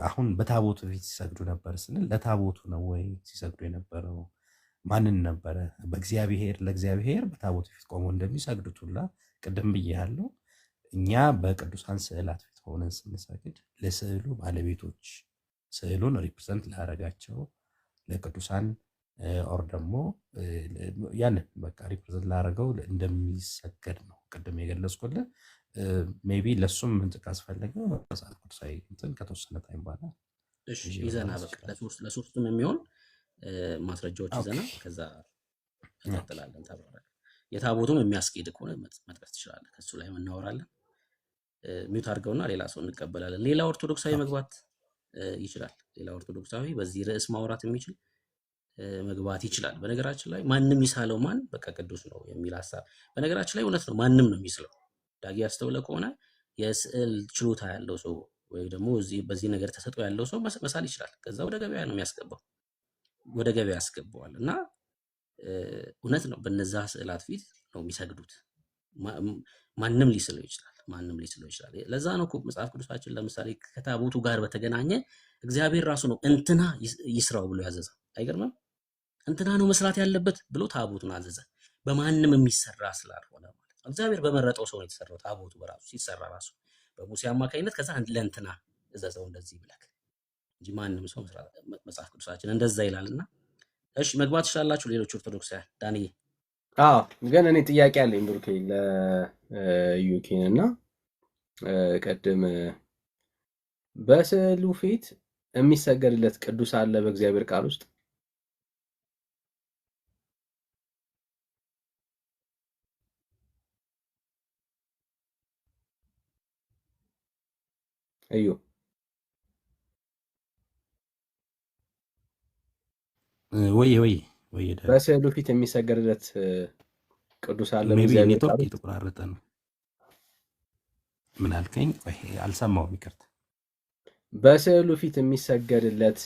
አሁን በታቦቱ ፊት ሲሰግዱ ነበር ስንል ለታቦቱ ነው ወይ ሲሰግዱ የነበረው? ማንን ነበረ? በእግዚአብሔር ለእግዚአብሔር በታቦቱ ፊት ቆመው እንደሚሰግዱት ሁላ ቅድም ብያለሁ። እኛ በቅዱሳን ስዕላት ፊት ሆነን ስንሰግድ ለስዕሉ ባለቤቶች ስዕሉን ሪፕሬዘንት ላደረጋቸው ለቅዱሳን ኦር ደግሞ ያንን በቃ ሪፕሬዘንት ላደረገው እንደሚሰገድ ነው ቅድም የገለጽኩልህ። ሜቢ ለሱም ምንጭ ካስፈለገ መጽሐፍ ቅዱሳዊ እንትን ከተወሰነ ታይም በኋላ እሺ ይዘና በቃ ለሶስቱም የሚሆን ማስረጃዎች ይዘና ከዛ እንቀጥላለን። ተባረክ። የታቦቱም የሚያስኬድ ከሆነ መጥቀስ ትችላለህ። ከሱ ላይ እናወራለን። ሚውት አድርገውና ሌላ ሰው እንቀበላለን። ሌላ ኦርቶዶክሳዊ መግባት ይችላል። ሌላ ኦርቶዶክሳዊ በዚህ ርዕስ ማውራት የሚችል መግባት ይችላል። በነገራችን ላይ ማንም ይሳለው ማን በቃ ቅዱስ ነው የሚል ሐሳብ በነገራችን ላይ እውነት ነው። ማንም ነው የሚስለው። ዳጊ ያስተውለ ከሆነ የስዕል ችሎታ ያለው ሰው ወይ ደግሞ በዚህ ነገር ተሰጥኦ ያለው ሰው መሳል ይችላል። ከዛ ወደ ገበያ ነው የሚያስገባው፣ ወደ ገበያ ያስገባዋል። እና እውነት ነው በነዛ ስዕላት ፊት ነው የሚሰግዱት። ማንም ሊስለው ይችላል። ማንም ሊስለው ይችላል። ለዛ ነው እኮ መጽሐፍ ቅዱሳችን ለምሳሌ ከታቦቱ ጋር በተገናኘ እግዚአብሔር ራሱ ነው እንትና ይስራው ብሎ ያዘዘው። አይገርምም? እንትና ነው መስራት ያለበት ብሎ ታቦቱን አዘዘ። በማንም የሚሰራ ስላልሆነ ማለት ነው። እግዚአብሔር በመረጠው ሰው ነው የተሰራው። ታቦቱ በራሱ ሲሰራ ራሱ በሙሴ አማካኝነት ከዛ ለእንትና እዘዘው እንደዚህ ብለክ እንጂ ማንም ሰው መስራት መጽሐፍ ቅዱሳችን እንደዛ ይላልና። እሺ መግባት ትችላላችሁ ሌሎች ኦርቶዶክሳውያን። ዳንዬ ግን እኔ ጥያቄ አለኝ ብሩኬ ለዩኪን እና ቀድም በስዕሉ ፊት የሚሰገድለት ቅዱስ አለ በእግዚአብሔር ቃል ውስጥ? እዩ ወይ በስዕሉ ፊት የሚሰገድለት ቅዱስ አለ ሜቢ በእግዚአብሔር ቃል ኔትወርክ ውስጥ? የተቆራረጠ ነው። ምን አልከኝ? አልሰማሁም፣ ይቅርታ። በስዕሉ ፊት የሚሰገድለት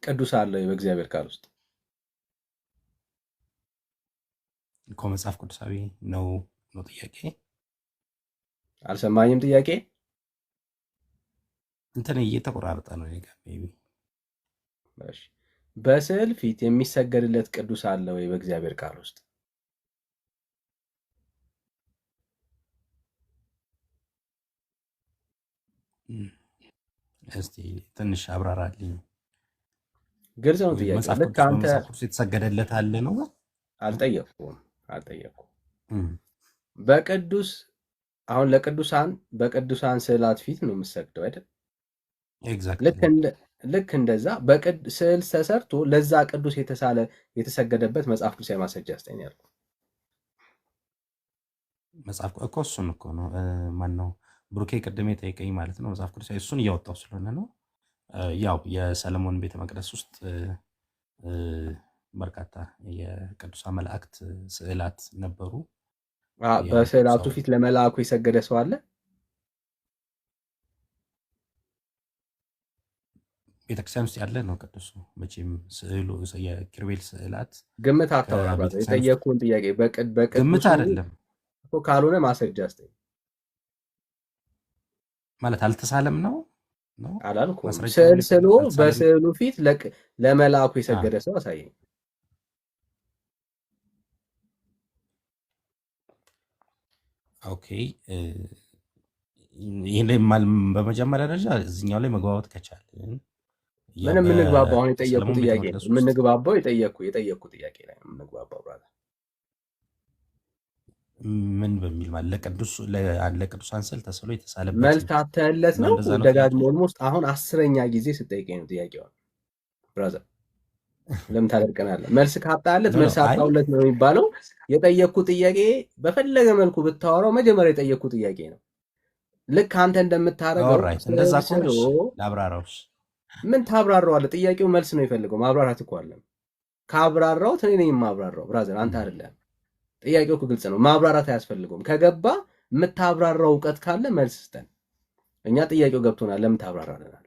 ቅዱስ አለ በእግዚአብሔር ቃል ውስጥ? እኮ መጽሐፍ ቅዱሳዊ ነው ጥያቄ። አልሰማኝም ጥያቄ። እንትን እየተቆራረጠ ነው ሜቢ። እሺ በስዕል ፊት የሚሰገድለት ቅዱስ አለ ወይ በእግዚአብሔር ቃል ውስጥ? እስቲ ትንሽ አብራራልኝ። ግልጽ ነው ጥያቄ። መጽሐፍ ልክ አንተ ቅዱስ የተሰገደለት አለ ነው? አልጠየቅኩም። በቅዱስ አሁን ለቅዱሳን በቅዱሳን ስዕላት ፊት ነው የምሰግደው አይደል? ኤግዛክትሊ። ልክ እንደዛ ስዕል ተሰርቶ ለዛ ቅዱስ የተሰገደበት መጽሐፍ ቅዱሳዊ ማስረጃ ያስጠኝ ያልኩ። መጽሐፍ እኮ እሱን እኮ ነው ማን ነው ብሩኬ ቅድም የጠየቀኝ ማለት ነው። መጽሐፍ ቅዱሳዊ እሱን እያወጣው ስለሆነ ነው። ያው የሰለሞን ቤተ መቅደስ ውስጥ በርካታ የቅዱሳን መላእክት ስዕላት ነበሩ። በስዕላቱ ፊት ለመልአኩ የሰገደ ሰው አለ? ቤተክርስቲያን ውስጥ ያለ ነው ቅዱሱ። መቼም ስዕሉ የኪሩቤል ስዕላት ግምት አታውራ። የጠየኩህን ጥያቄ ግምት አይደለም ካልሆነ ማስረጃ አስጠኝ ማለት አልተሳለም ነው አላልኩም። ስዕል ስሎ በስዕሉ ፊት ለመልአኩ የሰገደ ሰው አሳየኝ። ኦኬ ይህን ላይ በመጀመሪያ ደረጃ እዚኛው ላይ መግባባት ከቻልን ምንም የምንግባባው አሁን የጠየኩ ጥያቄ ነው የምንግባባው። የጠየኩ ጥያቄ ላይ ነው የምንግባባው። ብራዘር ምን በሚል ማለት ለቅዱሳን ስዕል ተስሎ የተሳለበት መልስ አተለት ነው ደጋግሞ ኦልሞስት አሁን 10ኛ ጊዜ ስጠይቀኝ ነው ጥያቄውን። ብራዘር ለምን ታደርቀናለህ? መልስ ካጣለት መልስ አጣውለት ነው የሚባለው። የጠየኩ ጥያቄ በፈለገ መልኩ ብታወራው መጀመሪያ የጠየኩ ጥያቄ ነው። ልክ አንተ እንደምታረገው እንደዛ ኮንሽ ላብራራውሽ። ምን ታብራራዋለህ? ጥያቄው መልስ ነው የሚፈልገው። ማብራራት እኮ አለ። ካብራራው እኔ ነኝ የማብራራው ብራዘር፣ አንተ አይደለም። ጥያቄው እኮ ግልጽ ነው። ማብራራት አያስፈልገውም። ከገባ የምታብራራው እውቀት ካለ መልስ ስጠን። እኛ ጥያቄው ገብቶናል። ለምን ታብራራለናል?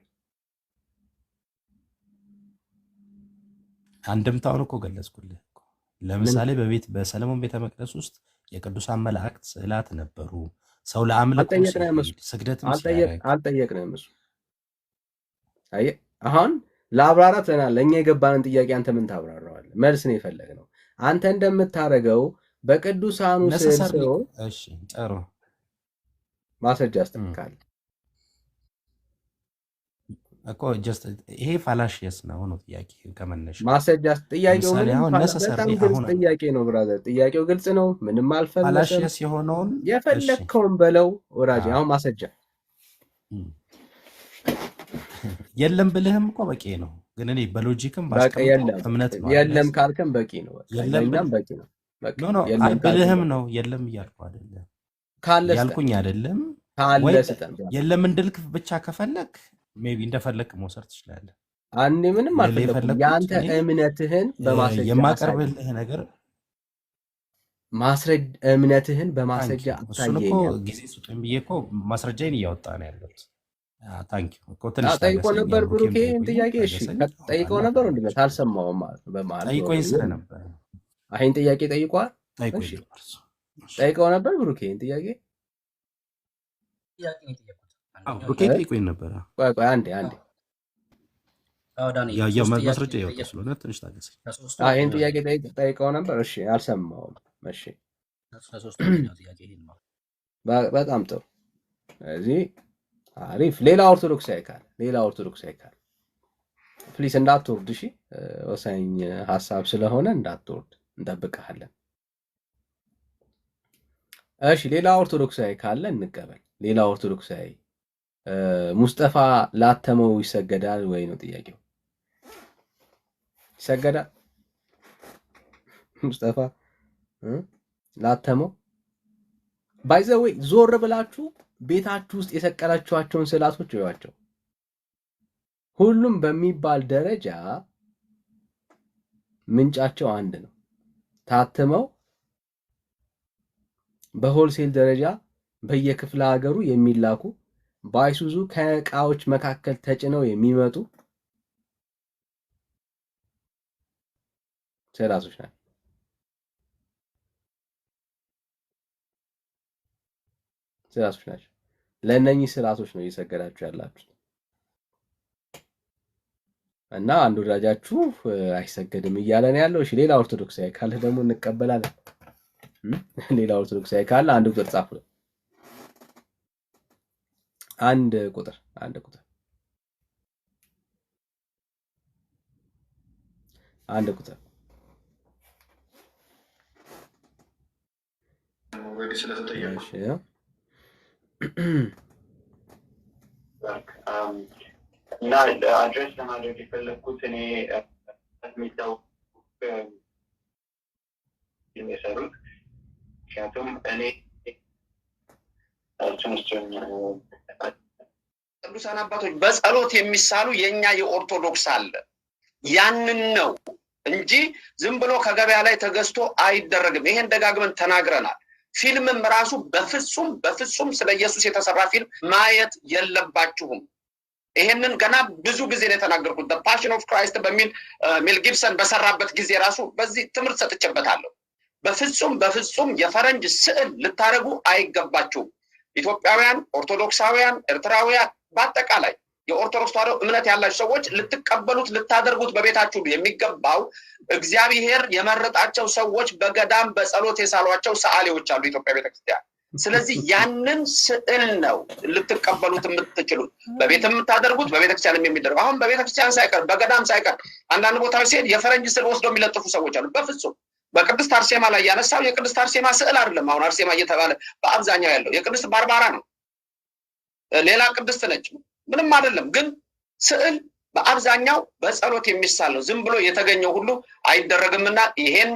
አንድምታውን እኮ ገለጽኩልህ። ለምሳሌ በሰለሞን ቤተ መቅደስ ውስጥ የቅዱሳን መላእክት ስዕላት ነበሩ። ሰው ለአምልኮ አልጠየቅንም እሱ ሲሄድ ስግደትም ሲያደርግ አልጠየቅንም እሱ። አየህ አሁን ለአብራራት ለእኛ የገባንን ጥያቄ አንተ ምን ታብራራዋለህ? መልስ ነው የፈለግነው። አንተ እንደምታደርገው በቅዱሳኑ ስዕል ነሰሰሪ ሲሆን እሺ ጥሩ ማስረጃ አስጠብቃለሁ እኮ ጀስት ይሄ ፋላሽየስ ነው ጥያቄ ከመነሻ ማስረጃ ጥያቄው ለምሳሌ ምንም አሁን በጣም ነሰሰሪ ግልጽ አሁን ጥያቄ ነው ብራዘር። ጥያቄው ግልጽ ነው፣ ምንም አልፈለሰም። ፋላሽየስ የሆነውን እሺ የፈለግከውን በለው ወራጅ። አዎ አሁን ማስረጃ የለም ብልህም እኮ በቂ ነው። ግን እኔ በሎጂክም በቃ ባስቀምጠው የለም እምነት ነው አይደል? የለም ካልከም በቂ ነው። በቃ የለም ለእኛም ብል በቂ ነው። በቃ ኖ ኖ አይ የለም ካልከም ብልህም በቂ ነው የለም እያልኩ አይደለም ካለ ስጠን፣ ያልኩኝ አይደለም ካለ ወይ ስጠን። የለም እንድልክ ብቻ ከፈለክ ሜቢ እንደፈለክ መውሰድ ትችላለህ። አንዴ ምንም ልልህ አልፈለኩም። የፈለግኩት የአንተ እኔ እምነትህን በማስረጃ አሳይ። የማቀርብልህ ነገር እምነትህን ታንኪ በማስረጃ እሱን እኮ አሳየኛል። ጊዜ ስጡኝ ብዬ እኮ ማስረጃዬን እያወጣ ነው ያለሁት። ታንኪ እኮ ትንሽ ጠይቆ ታገሰኝ። ነበር ያው ብሩኬ ብሩኬም ይህን ጠይቆኛል፣ ጥያቄ። እሺ ታገሰኝ። ጠይቀው አወራለሁ፣ ነበር ወንድነት ችግር የለም። አልሰማውም ማለት ነው። በመሀል ጠይቆኝ ዞር ስለነበረ ይህን ጥያቄ ጠይቋል። ጠይቆኝ እሺ ነበር እሱ። እሺ። ጠይቀው ነበር ብሩኬ ይህን ጥያቄ። ጥያቄ ነው የጠየቁት። አዎ አንደኛው ብሩኬ ጠይቆኝ ነበረ። ቆይ አንዴ ዳንኤል ያው ሶስት ጥያቄ ማስረጃ ነው እያወጣ የጠየቁት። ስለሆነ ትንሽ ታገሰኝ። ከሶስቱ ይህን አንደኛው ጥያቄ ጠይቀው ነበር። እሺ አልሰማውም። እሺ ከሶስቱ አንደኛው ጥያቄ ይሄን ነው። በጣም ጥሩ። ስለዚህ አሪፍ። ሌላ ኦርቶዶክሳዊ ካለ ፕሊስ እንዳትወርድ። እሺ ወሳኝ ሀሳብ ስለሆነ እንዳትወርድ፣ እንጠብቅሃለን። እሺ ሌላ ኦርቶዶክሳዊ ካለ እንቀበል። ሌላ ኦርቶዶክሳዊ ሙስጠፋ ላተመው ይሰገዳል ወይ ነው ጥያቄው። ይሰገዳል ሙስጠፋ ላተመው። ባይዘወይ ዞር ብላችሁ ቤታችሁ ውስጥ የሰቀላችኋቸውን ስዕላቶች እዩዋቸው። ሁሉም በሚባል ደረጃ ምንጫቸው አንድ ነው። ታትመው በሆልሴል ደረጃ በየክፍለ ሀገሩ የሚላኩ በአይሱዙ ከእቃዎች መካከል ተጭነው የሚመጡ ስዕላቶች ናቸው። ለእነኚህ ስዕላቶች ነው እየሰገዳችሁ ያላችሁ እና አንድ ወዳጃችሁ አይሰገድም እያለ ነው ያለው። እሺ ሌላ ኦርቶዶክሳዊ ካለ ደግሞ እንቀበላለን። ሌላ ኦርቶዶክሳዊ ካለ አንድ ቁጥር ጻፉ። አንድ ቁጥር እሺ እና አድሬስ ለማድረግ የፈለግኩት እኔ የሚታወቁ የሚሰሩት ምክንያቱም እኔ ቅዱሳን አባቶች በጸሎት የሚሳሉ የኛ የኦርቶዶክስ አለ። ያንን ነው እንጂ ዝም ብሎ ከገበያ ላይ ተገዝቶ አይደረግም። ይሄን ደጋግመን ተናግረናል። ፊልምም ራሱ በፍጹም ስለ ኢየሱስ የተሰራ ፊልም ማየት የለባችሁም። ይሄንን ገና ብዙ ጊዜ ነው የተናገርኩት። the passion of Christ በሚል ሜል ጊብሰን በሰራበት ጊዜ ራሱ በዚህ ትምህርት ሰጥቼበታለሁ። በፍጹም የፈረንጅ ስዕል ልታረጉ አይገባችሁም። ኢትዮጵያውያን፣ ኦርቶዶክሳውያን፣ ኤርትራውያን በአጠቃላይ የኦርቶዶክስ ተዋሕዶ እምነት ያላችሁ ሰዎች ልትቀበሉት ልታደርጉት በቤታችሁ የሚገባው እግዚአብሔር የመረጣቸው ሰዎች በገዳም በጸሎት የሳሏቸው ሰዓሊዎች አሉ ኢትዮጵያ ቤተክርስቲያን። ስለዚህ ያንን ስዕል ነው ልትቀበሉት የምትችሉት። በቤትም የምታደርጉት በቤተክርስቲያንም የሚደረገው። አሁን በቤተክርስቲያን ሳይቀር በገዳም ሳይቀር አንዳንድ ቦታዎች ሲሄድ የፈረንጅ ስዕል ወስደው የሚለጥፉ ሰዎች አሉ። በፍጹም በቅድስት አርሴማ ላይ ያነሳው የቅድስት አርሴማ ስዕል አይደለም። አሁን አርሴማ እየተባለ በአብዛኛው ያለው የቅድስት ባርባራ ነው። ሌላ ቅድስት ነች፣ ምንም አይደለም። ግን ስዕል በአብዛኛው በጸሎት የሚሳል ነው። ዝም ብሎ የተገኘው ሁሉ አይደረግምና ይሄን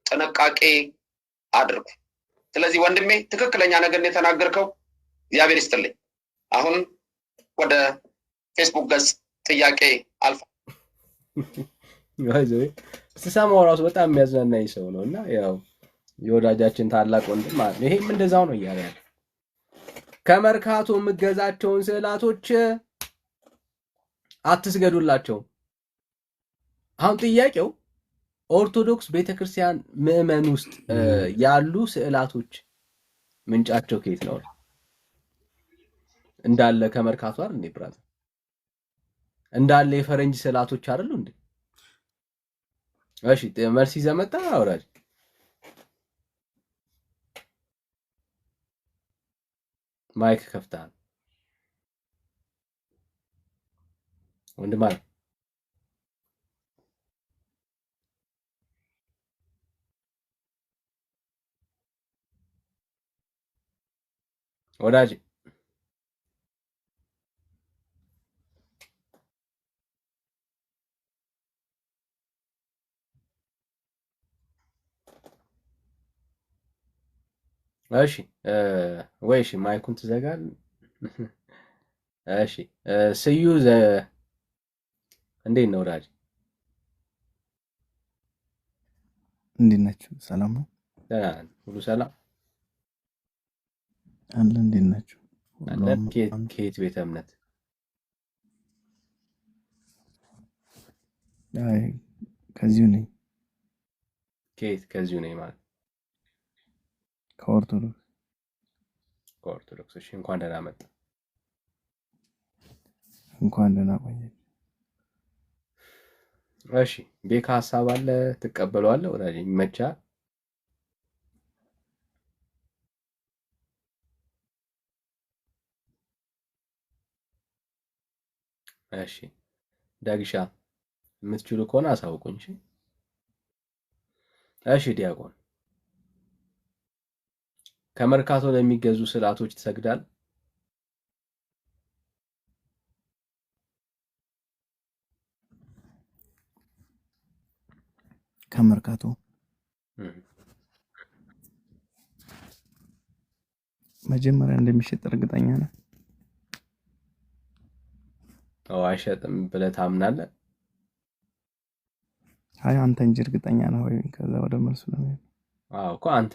ጥንቃቄ አድርጉ። ስለዚህ ወንድሜ ትክክለኛ ነገር የተናገርከው እግዚአብሔር ይስጥልኝ። አሁን ወደ ፌስቡክ ገጽ ጥያቄ አልፋ ስሰማው ራሱ በጣም የሚያዝናናኝ ሰው ነው እና ያው የወዳጃችን ታላቅ ወንድም ማለት ነው። ይሄም እንደዛው ነው እያለ ያለ ከመርካቶ የምገዛቸውን ስዕላቶች አትስገዱላቸው። አሁን ጥያቄው ኦርቶዶክስ ቤተክርስቲያን ምዕመን ውስጥ ያሉ ስዕላቶች ምንጫቸው ከየት ነው? እንዳለ ከመርካቶ አይደል እንዴ ብራዘር? እንዳለ የፈረንጅ ስዕላቶች አይደሉ እንዴ? እሺ መልስ ይዘህ መጣ አውራጅ። ማይክ ከፍተሃል ወንድም አለ። ወዳጅ እሺ ወይ እሺ ማይኩን ትዘጋል። እሺ ስዩ እንዴት ነው ወዳጅ? እንዴት ናችሁ? ሰላም ነው ደህና ነን፣ ሁሉ ሰላም አለ። እንዴት ናችሁ? አለ። ከየት ቤተ እምነት? አይ ከዚሁ ነኝ። ከዚሁ ነኝ ማለት ከኦርቶዶክስ። ከኦርቶዶክስ። እሺ እንኳን ደህና መጣ። እንኳን ደህና ቆያችሁ። እሺ ቤካ ሀሳብ አለ ትቀበለዋለህ ወዳጅ? ይመቻል? እሺ ዳግሻ የምትችሉ ከሆነ አሳውቁኝ። እሺ ዲያቆን ከመርካቶ ለሚገዙ ስዕላቶች ትሰግዳል? ከመርካቶ መጀመሪያ እንደሚሸጥ እርግጠኛ ነህ? አይሸጥም ብለህ ታምናለህ? አይ አንተ እንጂ እርግጠኛ ነህ ወይ? ከዛ ወደ መልሱ ለመሄድ እኮ አንተ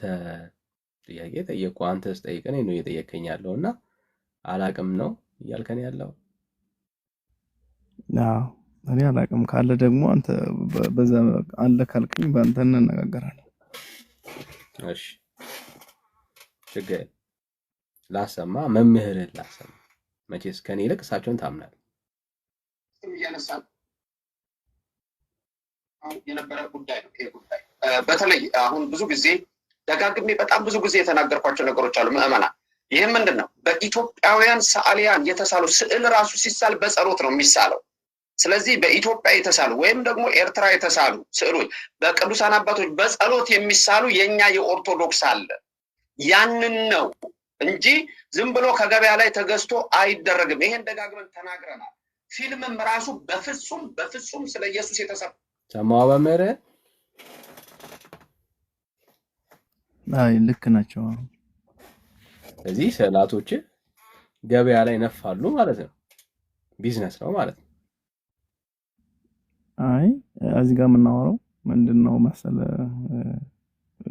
ጥያቄ ጠየቁ። አንተ ስጠይቀኝ ነው እየጠየቀኝ ያለው እና አላቅም ነው እያልከኝ ያለው። አዎ እኔ አላቅም ካለ ደግሞ አንተ በዛ አለ ካልከኝ በአንተ እንነጋገራለን። እሺ ችግር ላሰማ መምህርህን ላሰማ። መቼስ ከኔ ይልቅ እሳቸውን ታምናለህ። እያነሳን የነበረ ጉዳይ ነው ይሄ ጉዳይ። በተለይ አሁን ብዙ ጊዜ ደጋግሜ በጣም ብዙ ጊዜ የተናገርኳቸው ነገሮች አሉ ምዕመናን። ይህም ምንድን ነው? በኢትዮጵያውያን ሰዓሊያን የተሳሉ ስዕል ራሱ ሲሳል በጸሎት ነው የሚሳለው። ስለዚህ በኢትዮጵያ የተሳሉ ወይም ደግሞ ኤርትራ የተሳሉ ስዕሎች በቅዱሳን አባቶች በጸሎት የሚሳሉ የኛ የኦርቶዶክስ አለ። ያንን ነው እንጂ ዝም ብሎ ከገበያ ላይ ተገዝቶ አይደረግም። ይሄን ደጋግመን ተናግረናል። ፊልምም ራሱ በፍጹም ስለ ኢየሱስ የተሰራ ሰማው በመረ አይ ልክ ናቸው። ስለዚህ ስዕላቶች ገበያ ላይ ነፋሉ ማለት ነው። ቢዝነስ ነው ማለት ነው። አይ እዚህ ጋር የምናወራው ምንድነው መሰለህ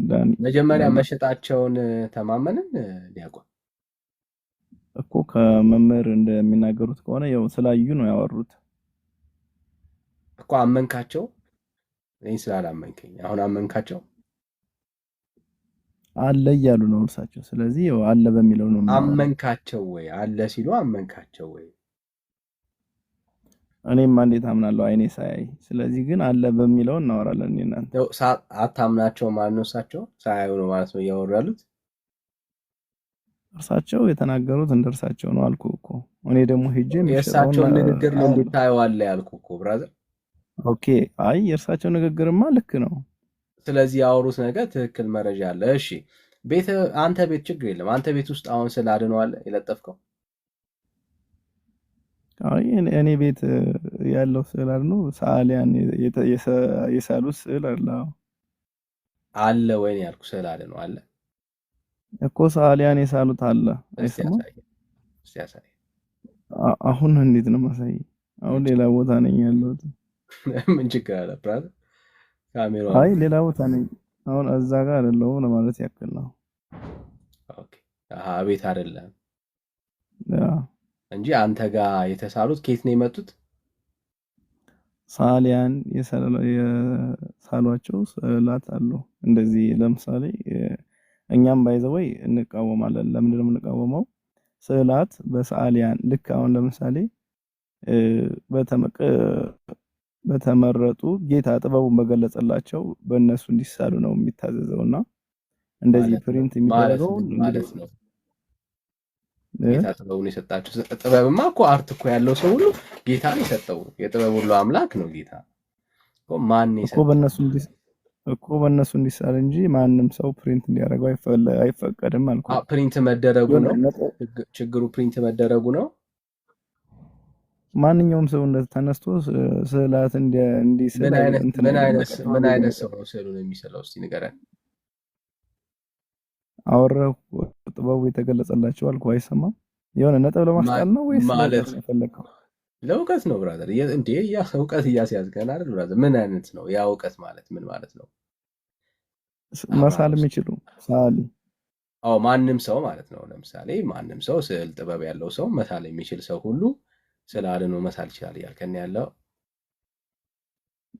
ዳኒ፣ መጀመሪያ መሸጣቸውን ተማመንን ዲያቆን እኮ ከመምህር እንደሚናገሩት ከሆነ ያው ስላዩ ነው ያወሩት እኮ። አመንካቸው? እኔ ስላላመንከኝ አሁን አመንካቸው? አለ እያሉ ነው እርሳቸው። ስለዚህ ያው አለ በሚለው ነው አመንካቸው ወይ? አለ ሲሉ አመንካቸው ወይ? እኔም እንዴት አምናለሁ አይኔ ሳያይ። ስለዚህ ግን አለ በሚለው እናወራለን። እናንተ አታምናቸው ማለት ነው። እሳቸው ሳያዩ ነው ማለት ነው እያወሩ ያሉት። እርሳቸው የተናገሩት እንደርሳቸው ነው አልኩ እኮ። እኔ ደግሞ ሄጄ የእርሳቸው ንግግር ነው እንድታየዋለህ ያልኩ እኮ ብራዘር። ኦኬ አይ የእርሳቸው ንግግርማ ልክ ነው። ስለዚህ ያወሩት ነገር ትክክል መረጃ አለ። እሺ አንተ ቤት ችግር የለም። አንተ ቤት ውስጥ አሁን ስዕል አድነዋል የለጠፍከው? አይ እኔ ቤት ያለው ስዕል አድነው ሰዓሊያን የሳሉት ስዕል አለ ወይ ነው ያልኩ። ስዕል አድነው አለ እኮ ሰዓሊያን የሳሉት አለ። አይሰማም? አሁን እንዴት ነው ማሳይ? አሁን ሌላ ቦታ ነኝ ያለሁት። ምን ችግር አለ ብራዘር? ካሜራው አይ ሌላ ቦታ ነኝ አሁን፣ እዛ ጋር አይደለሁም ለማለት ያክል ነው። ኦኬ ቤት አይደለም እንጂ አንተ ጋር የተሳሉት ከየት ነው የመጡት? ሰዓሊያን የሳሏቸው ስዕላት አሉ። እንደዚህ ለምሳሌ እኛም ባይዘወይ እንቃወማለን። ለምንድን ነው የምንቃወመው? ስዕላት በሰዓሊያን ልክ አሁን ለምሳሌ በተመረጡ ጌታ ጥበቡን በገለጸላቸው በእነሱ እንዲሳሉ ነው የሚታዘዘውና እንደዚህ ፕሪንት የሚደረገው ማለት ነው። ጌታ ጥበቡን የሰጣቸው ጥበብማ እኮ አርት እኮ ያለው ሰው ሁሉ ጌታ ነው የሰጠው። የጥበብ ሁሉ አምላክ ነው ጌታ እኮ። ማን እኮ በእነሱ እንዲሳል እንጂ ማንም ሰው ፕሪንት እንዲያደርገው አይፈቀድም አልኩ። ፕሪንት መደረጉ ነው ችግሩ፣ ፕሪንት መደረጉ ነው። ማንኛውም ሰው ተነስቶ ስዕላት እንዲስል ምን አይነት ሰው ነው ስዕሉን የሚስለው? እስቲ ንገረን። አወራሁ ጥበቡ የተገለጸላቸው አልኩ። አይሰማም? የሆነ ነጥብ ለማስጣል ነው ወይስ ማለት ፈለከው? ለእውቀት ነው ብራዘር። እንዴ ያ እውቀት እያስያዝከን አይደል ብራዘር? ምን አይነት ነው ያ እውቀት ማለት ምን ማለት ነው? መሳል የሚችሉ ሳሊ ማንም ሰው ማለት ነው። ለምሳሌ ማንም ሰው ስዕል ጥበብ ያለው ሰው መሳል የሚችል ሰው ሁሉ ስለ አድኖ መሳል ይችላል እያልከን ያለው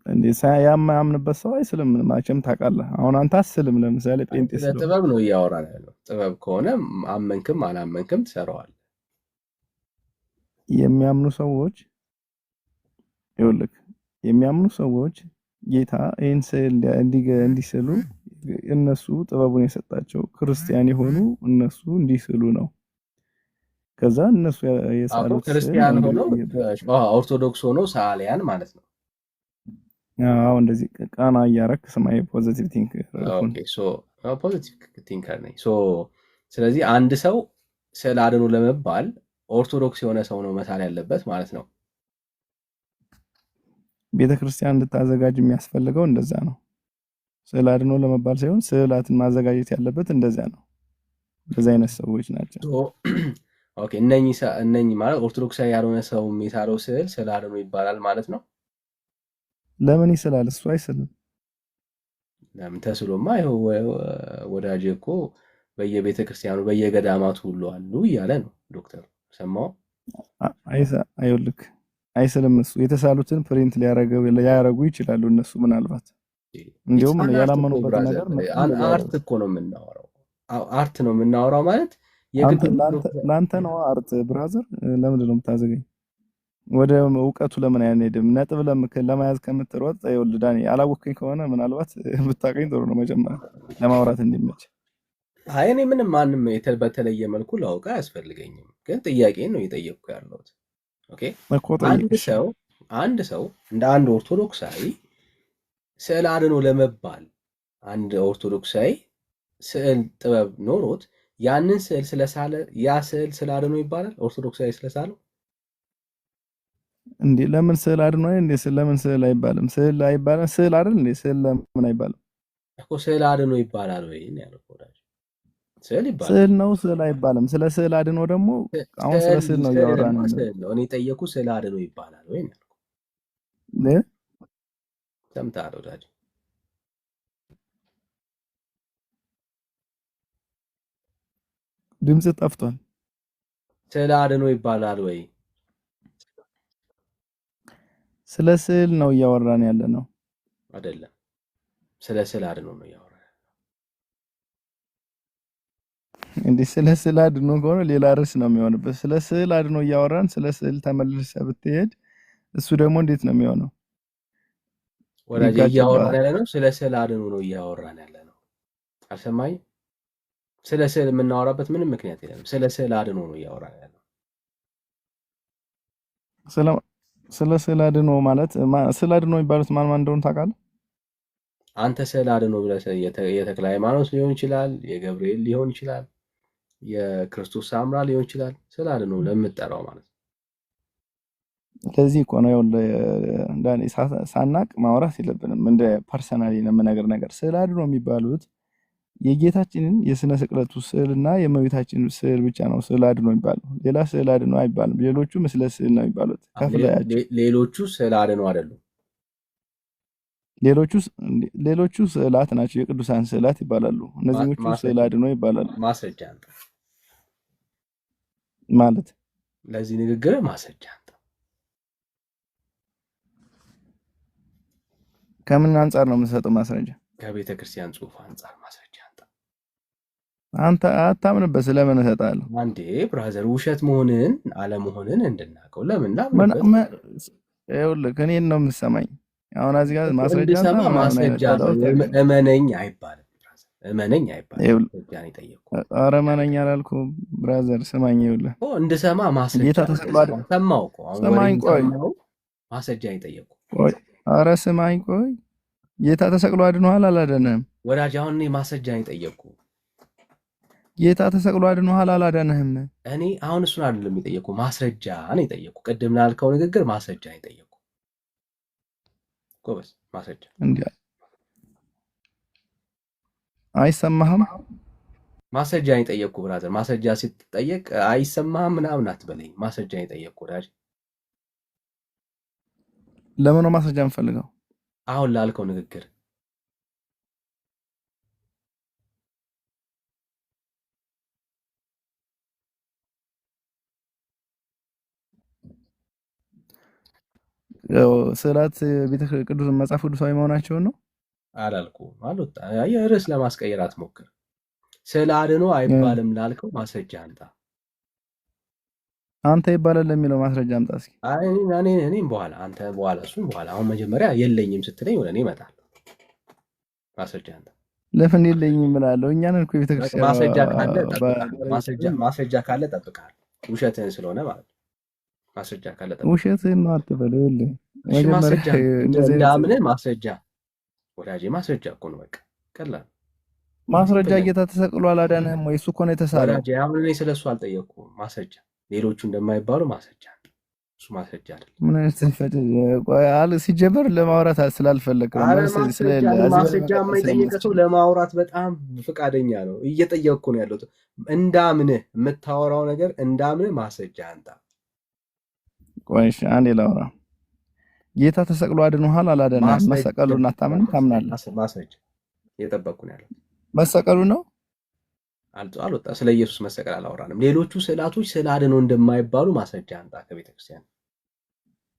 እንዴ? ያማምንበት ሰው አይስልም መቼም ታውቃለህ። አሁን አንተ አስልም ለምሳሌ ጴንጤ ስለሆነ ጥበብ ነው እያወራን ያለው። ጥበብ ከሆነ አመንክም አላመንክም ትሰራዋለህ። የሚያምኑ ሰዎች ይኸውልህ፣ የሚያምኑ ሰዎች ጌታ ይህን ስዕል እንዲስሉ እነሱ ጥበቡን የሰጣቸው ክርስቲያን የሆኑ እነሱ እንዲስሉ ነው። ከዛ እነሱ የሳሉት ክርስቲያን ሆኖ ኦርቶዶክስ ሆኖ ሰዓሊያን ማለት ነው። አዎ እንደዚህ ቃና እያረክ ስማይ ፖዚቲቭ ቲንከር ፖዚቲቭ ቲንከር ነኝ። ስለዚህ አንድ ሰው ስዕል አድኖ ለመባል ኦርቶዶክስ የሆነ ሰው ነው መሳል ያለበት ማለት ነው። ቤተክርስቲያን እንድታዘጋጅ የሚያስፈልገው እንደዛ ነው። ስዕል አድኖ ለመባል ሳይሆን ስዕላትን ማዘጋጀት ያለበት እንደዛ ነው። እንደዛ አይነት ሰዎች ናቸው። ኦኬ እነኚህ ማለት ኦርቶዶክሳዊ ያልሆነ ሰው የሚሳለው ስዕል አድኖ ይባላል ማለት ነው። ለምን ይስላል? እሱ አይስልም። ለምን ተስሎማ ይኸው ወዳጄ እኮ በየቤተ ክርስቲያኑ በየገዳማቱ ሁሉ አሉ እያለ ነው ዶክተር ሰማው። አይውልክ አይስልም። እሱ የተሳሉትን ፕሪንት ሊያረጉ ይችላሉ እነሱ ምናልባት እንዲሁም ያላመኑበት ነገር አርት እኮ ነው የምናወራው። አርት ነው የምናወራው ማለት ለአንተ ነው አርት ብራዘር። ለምንድን ነው የምታዘገኝ? ወደ እውቀቱ ለምን አይሄድም? ነጥብ ለመያዝ ከምትሮጥ ይኸውልህ ዳኒ፣ አላወቅኝ ከሆነ ምናልባት ብታቀኝ ጥሩ ነው መጀመሪያ ለማውራት እንዲመች። አይ እኔ ምንም ማንም በተለየ መልኩ ላውቅ አያስፈልገኝም፣ ግን ጥያቄን ነው እየጠየቅኩ ያለሁት። ኦኬ አንድ ሰው እንደ አንድ ኦርቶዶክሳዊ ስዕል አድኖ ለመባል አንድ ኦርቶዶክሳዊ ስዕል ጥበብ ኖሮት ያንን ስዕል ስለሳለ ያ ስዕል ስዕል አድኖ ይባላል? ኦርቶዶክሳዊ ስለሳለው እንዴ? ለምን ስዕል አድኖ እንዴ? ለምን ስዕል አይባልም? ስዕል አይባልም? ስዕል አይደል እንዴ? ስዕል ለምን አይባልም እኮ? ስዕል አድኖ ይባላል ወይ ነው ያለው ወዳጅ። ስዕል ይባላል። ስዕል ነው ስዕል አይባልም። ስለ ስዕል አድኖ ደግሞ አሁን ስለ ስዕል ነው እያወራን ነው። እኔ ጠየኩ ስዕል አድኖ ይባላል ወይ ነው ሰምተሃል ወዳጅ? ድምጽ ጠፍቷል። ስዕል አድኖ ይባላል ወይ? ስለ ስዕል ነው እያወራን ያለ ነው አይደለም። ስለ ስዕል አድኖ ነው እያወራን እንዴ? ስለ ስዕል አድኖ ከሆነ ሌላ ርዕስ ነው የሚሆንበት። ስለ ስዕል አድኖ እያወራን ስለ ስዕል ተመልሰህ ብትሄድ እሱ ደግሞ እንዴት ነው የሚሆነው? ወዳጅ እያወራን ያለ ነው ስለ ስዕል አድኖ ነው እያወራን ያለ ነው። አልሰማኝም? ስለ ስዕል የምናወራበት ምንም ምክንያት የለም። ስለ ስዕል አድኖ ነው እያወራን ያለ ነው። ስለ ስዕል አድኖ ማለት ስዕል አድኖ የሚባሉት ማን እንደሆነ ታውቃለህ? አንተ ስዕል አድኖ ብለህ የተክለ ሃይማኖት ሊሆን ይችላል፣ የገብርኤል ሊሆን ይችላል፣ የክርስቶስ ሳምራ ሊሆን ይችላል። ስዕል አድኖ ለምትጠራው ማለት ነው። ለዚህ እኮ ነው ዳኒ ሳናቅ ማውራት የለብንም። እንደ ፐርሰናሊ የምነግር ነገር ስዕል አድኖ የሚባሉት የጌታችንን የስነ ስቅለቱ ስዕልና የእመቤታችን ስዕል ብቻ ነው ስዕል አድኖ የሚባለው። ሌላ ስዕል አድኖ አይባልም። ሌሎቹ ምስለ ስዕል ነው የሚባሉት። ከፍለያቸው ሌሎቹ ስዕል አድኖ አይደሉም። ሌሎቹ ስዕላት ናቸው፣ የቅዱሳን ስዕላት ይባላሉ። እነዚህኞቹ ስዕል አድኖ ይባላሉ። ማስረጃ አንተ ማለት ለዚህ ንግግር ማስረጃ አንተ ከምን አንጻር ነው የምንሰጠው ማስረጃ? ከቤተ ክርስቲያን ጽሑፍ አንጻር ማስረጃ አንተ አንተ አታምንበት ስለምን እሰጣለሁ? አንዴ ብራዘር ውሸት መሆንን አለመሆንን እንድናውቀው ለምን ምን ላምንበት ይኸውልህ እኔን ነው የምትሰማኝ? አሁን እዚህ ጋር ማስረጃ እንድሰማ እንትና ምናምን አይነት ማስረጃ ጣጣ ውስጥ ያለ እመነኝ አይባልም። ብራዘር እመነኝ አይባልም። ይኸውልህ ማስረጃ ነው የጠየቅኩ ኧረ እመነኝ አላልኩም ብራዘር፣ ስማኝ። ይኸውልህ እኮ እንድሰማ ማስረጃ ጌታ ተሰቅሎ አይደል? ሰማው እኮ አሁን ስማኝ ወሬን ቆይ ሰማው ማስረጃ ነው የጠየቅኩ። ቆይ ኧረ ስማኝ ቆይ ጌታ ተሰቅሎ አድኖሃል አላዳነህም? ወዳጅ አሁን እኔ ማስረጃ ነው የጠየቅኩ። ጌታ ተሰቅሎ አድኖሃል አላዳነህም? እኔ አሁን እሱን አይደለም የጠየቅኩ ማስረጃ ነው የጠየቅኩ። ቅድም ላልከው ንግግር ማስረጃ ነው የጠየቅኩ። ጎበዝ ማስረጃ እንዴ አይሰማህም? ማስረጃ ነው የጠየቅኩ ብራዘር። ማስረጃ ስትጠየቅ አይሰማህም ምናምን አትበለኝ። ማስረጃ ነው የጠየቅኩ ወዳጅ። ለምን ነው ማስረጃ የምፈልገው? አሁን ላልከው ንግግር ስዕላት ቤተ ቅዱስ መጽሐፍ ቅዱሳዊ መሆናቸውን ነው አላልኩም። አልወጣ ርዕስ ለማስቀየር አትሞክር። ስለ አድኖ አይባልም ላልከው ማስረጃ አምጣ። አንተ ይባላል ለሚለው ማስረጃ አምጣ እስኪ። እኔም በኋላ አንተ በኋላ እሱም በኋላ። አሁን መጀመሪያ የለኝም ስትለኝ ወደ እኔ እመጣለሁ። ማስረጃ አምጣ። ለምን የለኝም እላለሁ? እኛን እኮ ቤተክርስቲያን ማስረጃ ካለ እጠብቅሃለሁ። ውሸትህን ስለሆነ ማለት ነው። ማስረጃ ካለ ውሸትህን ነው አትበል። ይኸውልህ ማስረጃ እንዳምንህ ማስረጃ ወዳጄ፣ ማስረጃ እኮ ነው። በቃ ቀላል ማስረጃ። ጌታ ተሰቅሎ አላዳነህም ወይ? እሱ እኮ ነው የተሳለው። ወዳጄ አሁን እኔ ስለሱ አልጠየቅኩም። ማስረጃ ሌሎቹ እንደማይባሉ ማስረጃ፣ እሱ ማስረጃ አይደለም። ምን አይነት ሲጀመር ለማውራት ስላልፈለክ ነው። ማስረጃ የማይጠየቅ ሰው ለማውራት በጣም ፈቃደኛ ነው። እየጠየቅኩ ነው ያለሁት። እንዳምንህ የምታወራው ነገር እንዳምንህ ማስረጃ አንጣ። ቆይ አንዴ ላውራ። ጌታ ተሰቅሎ አድኖሃል አላዳነህም? መሰቀሉን አታምንም? ታምናለህ? ማስረጃ እየጠበቅኩ ነው ያለሁት። መሰቀሉ ነው አልወጣ። ስለ ኢየሱስ መሰቀል አላወራንም። ሌሎቹ ስዕላቶች ስለ አድኖ እንደማይባሉ ማስረጃ አንጣ ከቤተክርስቲያን።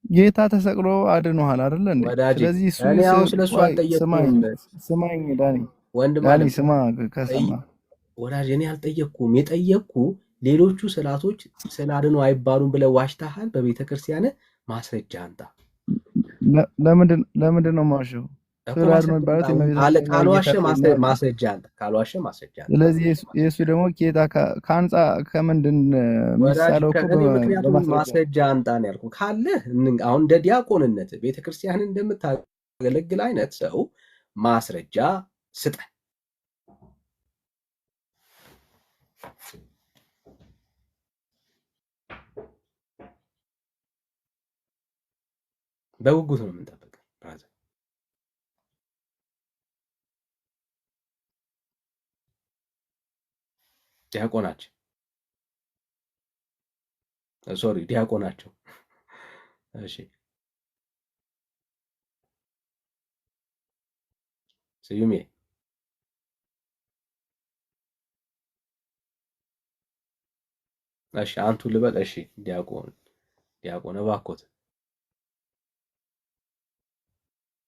ጌታ ተሰቅሎ አድኖሃል አይደል እንዴ? ስለዚህ እሱ እኔ አሁን ስለሱ አልጠየቅኩም። ስማኝ ዳኒ፣ ወንድም ዳኒ ስማ፣ ከሰማ ወዳጅ፣ እኔ አልጠየቅኩም። የጠየቅኩ ሌሎቹ ስዕላቶች ስለ አድኖ አይባሉም ብለህ ዋሽተሃል። በቤተክርስቲያን ማስረጃ አንጣ። ለምንድን ነው የማዋሸው? ካልዋሸ ማስረጃ አንተ ካልዋሸ ማስረጃ አንተ። ስለዚህ የእሱ ደግሞ ጌታ ከአንጻ ከምንድን የሚሳለው ማስረጃ አንጣ ነው ያልኩህ። ካለ አሁን እንደ ዲያቆንነት ቤተክርስቲያንን እንደምታገለግል አይነት ሰው ማስረጃ ስጠን። በጉጉት ነው የምንጠብቀው ብራዘር። ዲያቆናቸው ዲያቆናቸው። እሺ ስዩሜ እሺ አንቱ ልበል። እሺ ዲያቆን እባክዎት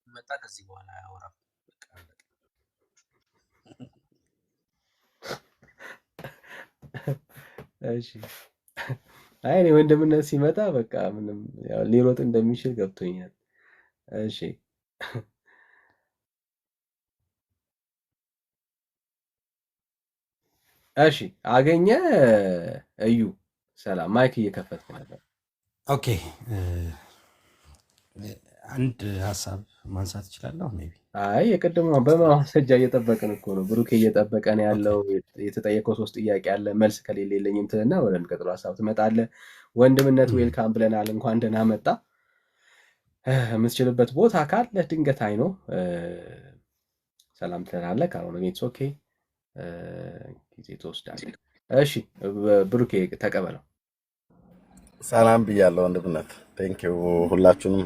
መጣ። ከዚህ በኋላ አያወራም። እሺ አይ እኔ ወንድምነት ሲመጣ በቃ ምንም ያው ሊሮጥ እንደሚችል ገብቶኛል። እሺ እሺ አገኘ እዩ ሰላም፣ ማይክ እየከፈትክ ነበር። ኦኬ አንድ ሀሳብ ማንሳት እችላለሁ። ሜቢ አይ የቅድሙ በማስረጃ እየጠበቅን እኮ ነው። ብሩክ እየጠበቀ ነው ያለው። የተጠየቀው 3 ጥያቄ አለ። መልስ ከሌለ የለኝም ትልና ወደሚቀጥለው ሀሳብ ትመጣለህ። ወንድምነት ዌልካም ብለናል። እንኳን ደህና መጣ። የምትችልበት ቦታ ካለ ድንገት አይ ነው ሰላም ትላለህ። ካልሆነ ኢትስ ኦኬ ጊዜ ትወስዳለህ። እሺ ብሩክ ተቀበለው። ሰላም ብያለሁ ወንድምነት። ቴንኪው ሁላችሁንም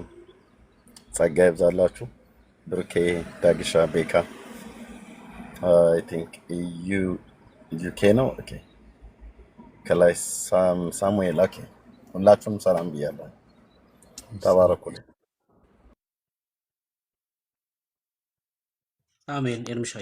ጸጋ ይብዛላችሁ። ብሩኬ፣ ዳግሻ፣ ቤካ አይ ቲንክ ዩኬ ነው። ኦኬ ከላይ ሳሙኤል። ኦኬ ሁላችሁም ሰላም ብያለሁ። ተባረኩልኝ። አሜን። ኤርምሻ